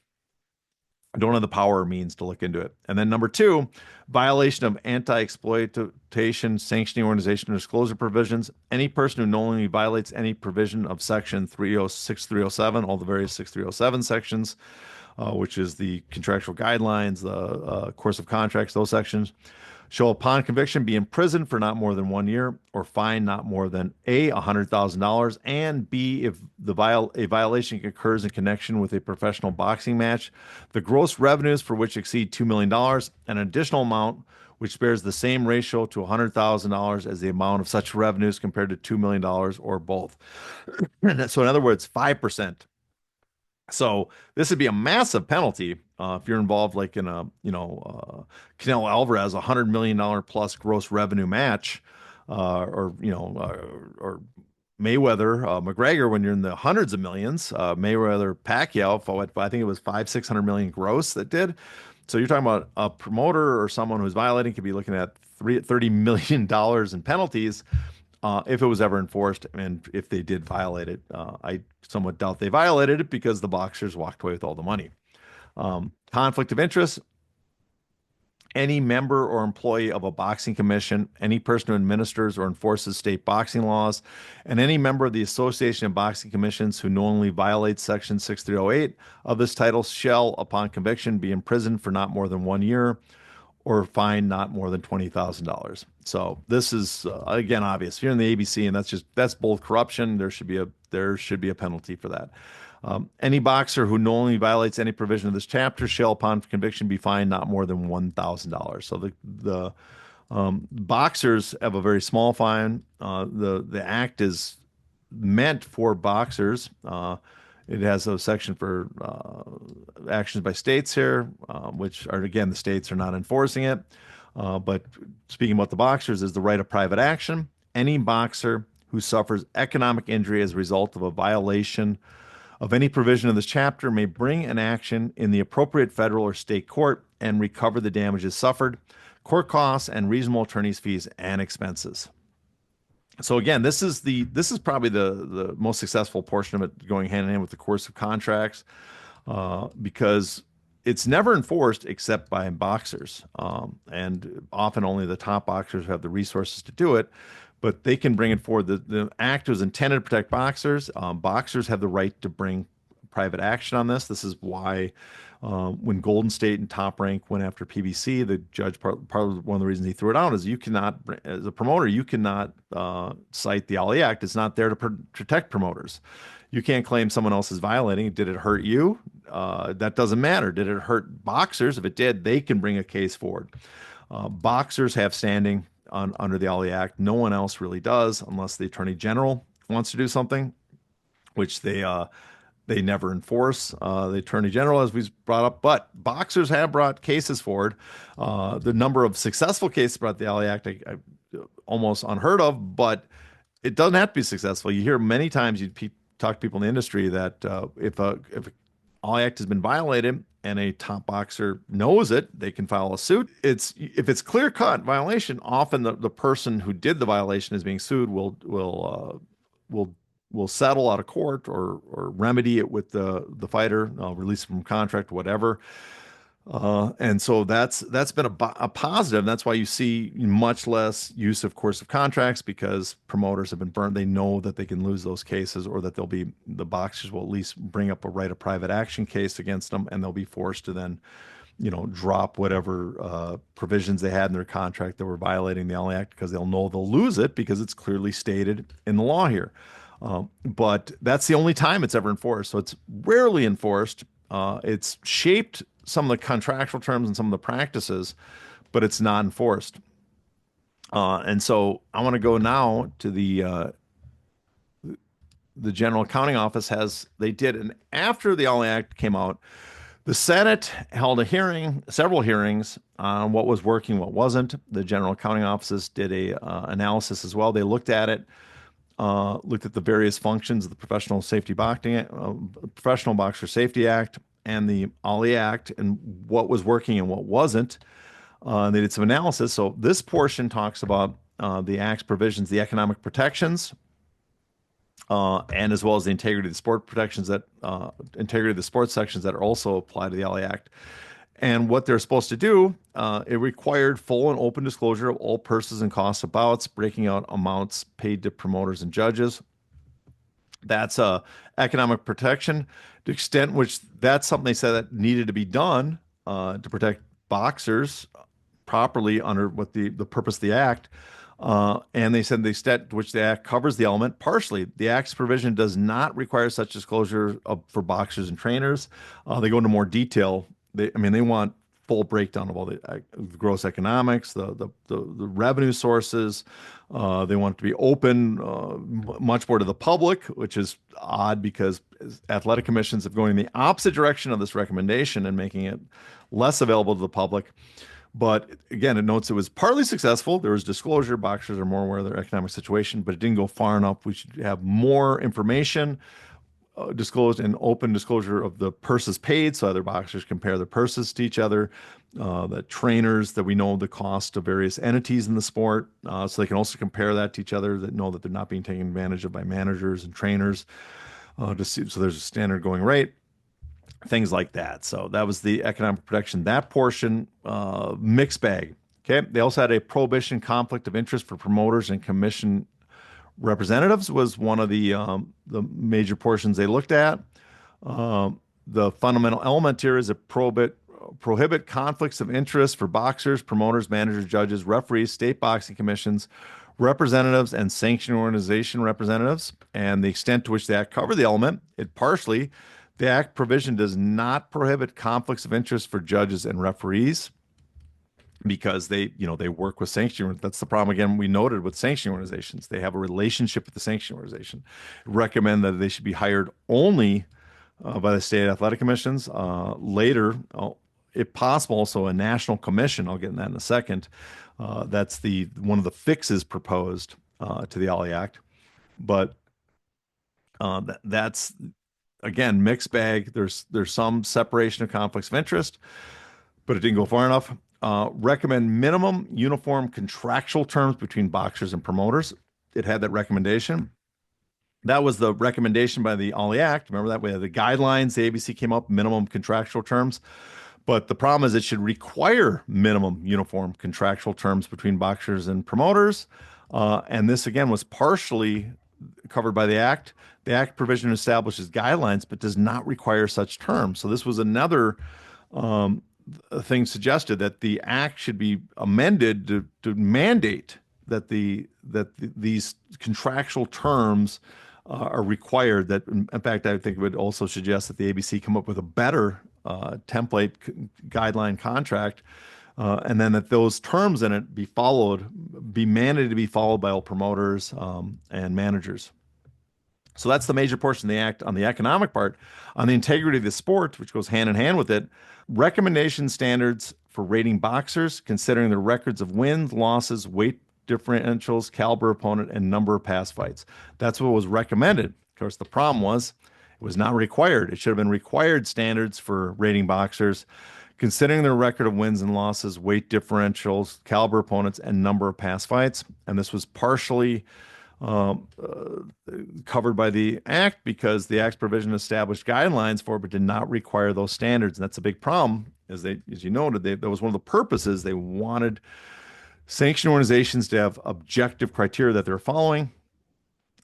don't have the power or means to look into it. And then number two, violation of anti-exploitation, sanctioning organization, or disclosure provisions. Any person who knowingly violates any provision of section 306, 307, all the various 6307 sections, which is the contractual guidelines, the course of contracts, those sections, shall upon conviction be imprisoned for not more than 1 year or fined not more than A, $100,000, and B, if a violation occurs in connection with a professional boxing match, the gross revenues for which exceed $2 million, an additional amount which bears the same ratio to $100,000 as the amount of such revenues compared to $2 million or both. So in other words, 5%. So this would be a massive penalty if you're involved, like in a Canelo Alvarez $100 million plus gross revenue match, or Mayweather McGregor when you're in the hundreds of millions. Mayweather Pacquiao for what I think it was 500-600 million gross that did. So you're talking about a promoter or someone who's violating could be looking at $30 million in penalties. If it was ever enforced, and if they did violate it, I somewhat doubt they violated it because the boxers walked away with all the money. Conflict of interest. Any member or employee of a boxing commission, any person who administers or enforces state boxing laws, and any member of the Association of Boxing Commissions who knowingly violates Section 6308 of this title shall, upon conviction, be imprisoned for not more than 1 year or fined not more than $20,000. So this is again obvious. If you're in the ABC, and that's both corruption. There should be a penalty for that. Any boxer who knowingly violates any provision of this chapter shall, upon conviction, be fined not more than $1,000. So the boxers have a very small fine. The act is meant for boxers. It has a section for actions by states here, which are, again, the states are not enforcing it. But speaking about the boxers, is the right of private action. Any boxer who suffers economic injury as a result of a violation of any provision of this chapter may bring an action in the appropriate federal or state court and recover the damages suffered, court costs, and reasonable attorney's fees and expenses. So again, this is probably the most successful portion of it, going hand in hand with the coercive contracts, because it's never enforced except by boxers, and often only the top boxers have the resources to do it. But they can bring it forward. The act was intended to protect boxers. Boxers have the right to bring private action on this. This is why when Golden State and Top Rank went after PBC, the judge, part of one of the reasons he threw it out is you cannot, as a promoter, you cannot cite the Ali Act. It's not there to protect promoters. You can't claim someone else is violating it. Did it hurt you? That doesn't matter. Did it hurt boxers? If it did, they can bring a case forward. Boxers have standing under the Ali Act. No one else really does, unless the Attorney General wants to do something, which they never enforce. The Attorney General, as we brought up, but boxers have brought cases forward. The number of successful cases brought the Ali Act, almost unheard of, but it doesn't have to be successful. You hear many times, talk to people in the industry that if a Ali Act has been violated and a top boxer knows it, they can file a suit. If it's clear-cut violation, often the person who did the violation is being sued will settle out of court or remedy it with the fighter, release from contract, whatever. And so that's been a positive. That's why you see much less use of coercive contracts, because promoters have been burned. They know that they can lose those cases, or that the boxers will at least bring up a right of private action case against them, and they'll be forced to then, drop whatever provisions they had in their contract that were violating the Ali Act, because they'll know they'll lose it because it's clearly stated in the law here. But that's the only time it's ever enforced. So it's rarely enforced. It's shaped some of the contractual terms and some of the practices, but it's not enforced. And so I want to go now to the General Accounting Office and after the Ali Act came out, the Senate held several hearings on what was working, what wasn't. The General Accounting Offices did a analysis as well. They looked at it, looked at the various functions of the Professional Boxer Safety Act and the Ali Act, and what was working and what wasn't. They did some analysis. So this portion talks about the Act's provisions, the economic protections, and as well as the integrity of the sport protections integrity of the sports sections that are also apply to the Ali Act. And what they're supposed to do, it required full and open disclosure of all purses and costs of bouts, breaking out amounts paid to promoters and judges. That's economic protection. The extent which that's something they said that needed to be done to protect boxers properly under what the purpose of the Act. And they said the extent to which the Act covers the element partially. The Act's provision does not require such disclosure for boxers and trainers. They go into more detail. They want full breakdown of all the gross economics, the revenue sources. They want it to be open much more to the public, which is odd because athletic commissions have going in the opposite direction of this recommendation and making it less available to the public. But again, it notes it was partly successful. There was disclosure. Boxers are more aware of their economic situation, but it didn't go far enough. We should have more information disclosed and open disclosure of the purses paid, so other boxers compare their purses to each other. The trainers, that we know the cost of various entities in the sport, so they can also compare that to each other, that know that they're not being taken advantage of by managers and trainers. So there's a standard going rate, things like that. So that was the economic protection. That portion, mixed bag. Okay. They also had a prohibition conflict of interest for promoters and commission representatives was one of the major portions they looked at. The fundamental element here is a prohibit conflicts of interest for boxers, promoters, managers, judges, referees, state boxing commissions, representatives, and sanctioning organization representatives. And the extent to which the Act covered the element, the Act provision does not prohibit conflicts of interest for judges and referees, because they work with sanctioning. That's the problem. Again, we noted with sanctioning organizations, they have a relationship with the sanctioning organization. Recommend that they should be hired only by the state athletic commissions. Later, if possible, also a national commission. I'll get in that in a second. That's the one of the fixes proposed to the Ollie Act. But that's again mixed bag. There's some separation of conflicts of interest, but it didn't go far enough. Recommend minimum uniform contractual terms between boxers and promoters. It had that recommendation. That was the recommendation by the Ollie Act. Remember that we had the guidelines. The ABC came up minimum contractual terms. But the problem is it should require minimum uniform contractual terms between boxers and promoters. And this, again, was partially covered by the Act. The Act provision establishes guidelines, but does not require such terms. So this was another thing suggested that the Act should be amended to mandate that these contractual terms are required. That, in fact, I think it would also suggest that the ABC come up with a better template guideline contract, and then that those terms in it be mandated to be followed by all promoters and managers. So that's the major portion of the Act. On the economic part, on the integrity of the sport, which goes hand in hand with it, recommendation standards for rating boxers, considering the records of wins, losses, weight differentials, caliber opponent, and number of past fights. That's what was recommended. Of course, the problem was it was not required. It should have been required standards for rating boxers, considering their record of wins and losses, weight differentials, caliber opponents, and number of past fights. And this was partially covered by the Act because the Act's provision established guidelines for it, but did not require those standards. And that's a big problem, as you noted, that was one of the purposes. They wanted sanctioned organizations to have objective criteria that they're following.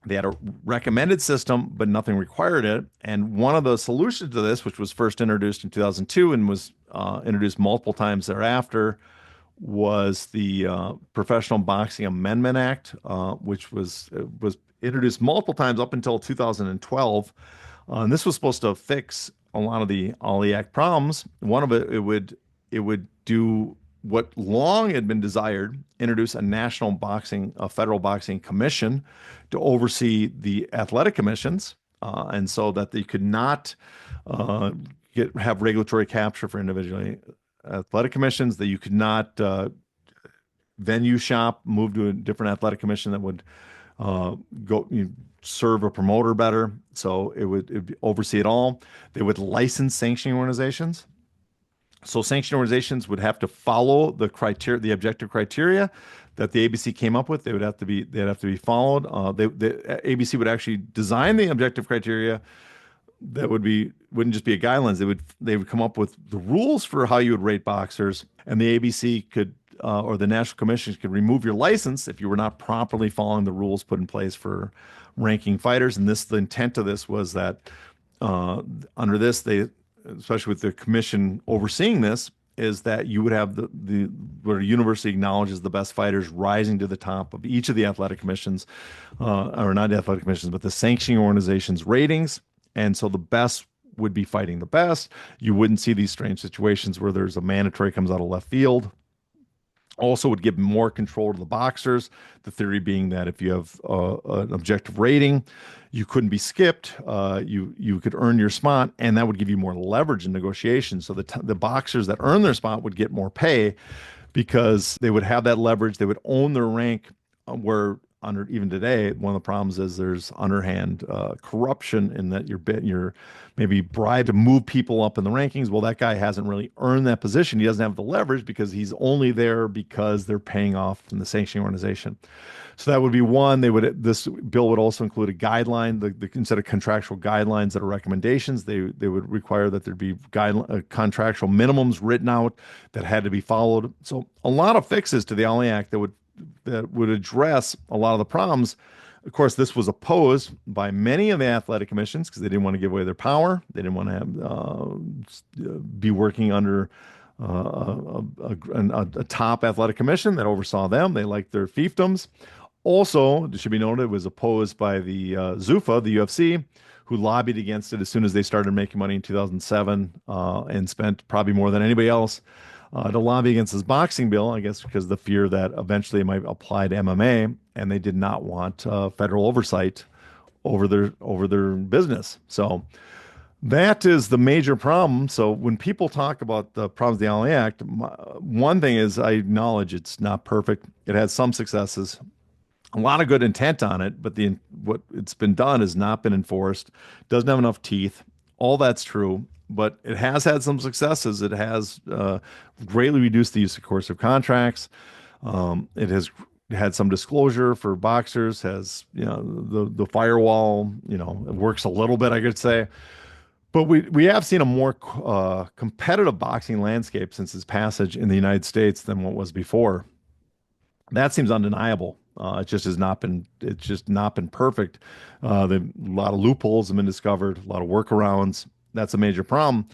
They had a recommended system, but nothing required it. And one of the solutions to this, which was first introduced in 2002 and was introduced multiple times thereafter, was the Professional Boxing Amendment Act, which was introduced multiple times up until 2012. And this was supposed to fix a lot of the Ollie Act problems. One of it would do what long had been desired, introduce a federal boxing commission to oversee the athletic commissions, and so that they could not have regulatory capture for individual athletic commissions, that you could not venue shop, move to a different athletic commission that would serve a promoter better. So it would oversee it all. They would license sanctioning organizations. So sanctioned organizations would have to follow the objective criteria that the ABC came up with. They'd have to be followed. The ABC would actually design the objective criteria that wouldn't just be a guidelines. They would come up with the rules for how you would rate boxers, and the ABC could or the national commissions could remove your license if you were not properly following the rules put in place for ranking fighters. And the intent of this was that under this, especially with the commission overseeing this, is that you would have what a university acknowledges the best fighters rising to the top of each of the athletic commissions, or not the athletic commissions, but the sanctioning organizations' ratings. And so the best would be fighting the best. You wouldn't see these strange situations where there's a mandatory comes out of left field. Also would give more control to the boxers. The theory being that if you have an objective rating, you couldn't be skipped. You could earn your spot, and that would give you more leverage in negotiations. So the boxers that earn their spot would get more pay because they would have that leverage. They would own their rank. Where under even today, one of the problems is there's underhand corruption in that you're maybe bribed to move people up in the rankings. Well, that guy hasn't really earned that position. He doesn't have the leverage because he's only there because they're paying off from the sanctioning organization. So that would be one. This bill would also include a guideline. Instead of contractual guidelines that are recommendations, they would require that there be contractual minimums written out that had to be followed. So a lot of fixes to the Ollie Act that would address a lot of the problems. Of course, this was opposed by many of the athletic commissions because they didn't want to give away their power. They didn't want to be working under a top athletic commission that oversaw them. They liked their fiefdoms. Also, it should be noted, it was opposed by the ZUFA, the UFC, who lobbied against it as soon as they started making money in 2007 and spent probably more than anybody else to lobby against this boxing bill, I guess because of the fear that eventually it might apply to MMA, and they did not want federal oversight over their business. So That is the major problem. So when people talk about the problems of the LA Act, one thing is I acknowledge it's not perfect. It has some successes, a lot of good intent on it, but the what it's been done has not been enforced. Doesn't have enough teeth. All that's true, but it has had some successes. It has greatly reduced the use of coercive contracts. It has had some disclosure for boxers. Has the firewall. It works a little bit, I could say. But we have seen a more competitive boxing landscape since its passage in the United States than what was before. That seems undeniable. It's just not been perfect. A lot of loopholes have been discovered, a lot of workarounds. That's a major problem.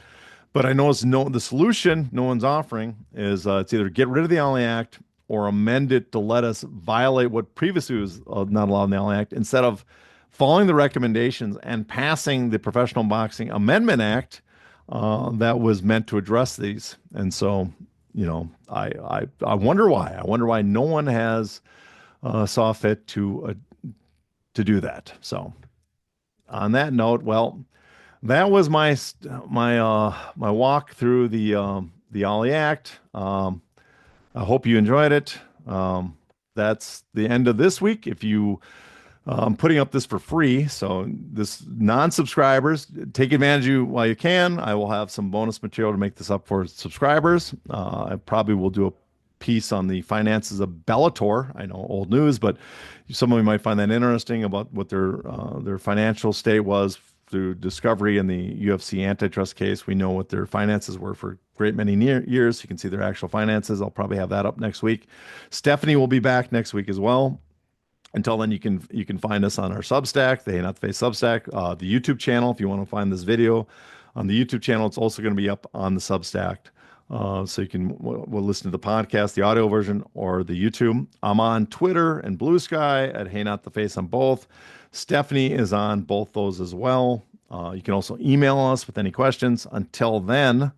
But I notice the solution no one's offering is it's either get rid of the LA Act or amend it to let us violate what previously was not allowed in the LA Act instead of following the recommendations and passing the Professional Boxing Amendment Act that was meant to address these. And so, I wonder why. I wonder why no one has saw fit to do that. So, on that note, well, that was my walk through the Ollie Act. I hope you enjoyed it. That's the end of this week. If you I'm putting up this for free, so this non-subscribers take advantage of you while you can. I will have some bonus material to make this up for subscribers. I probably will do a piece on the finances of Bellator. I know old news, but some of you might find that interesting about what their financial state was through discovery in the UFC antitrust case. We know what their finances were for a great many years. You can see their actual finances. I'll probably have that up next week. Stephanie will be back next week as well. Until then, you can find us on our Substack, the Hey Not the Face Substack, the YouTube channel. If you want to find this video on the YouTube channel, it's also going to be up on the Substack. So you can we'll listen to the podcast, the audio version, or the YouTube. I'm on Twitter and Blue Sky at Hey Not the Face on both. Stephanie is on both those as well. You can also email us with any questions. Until then,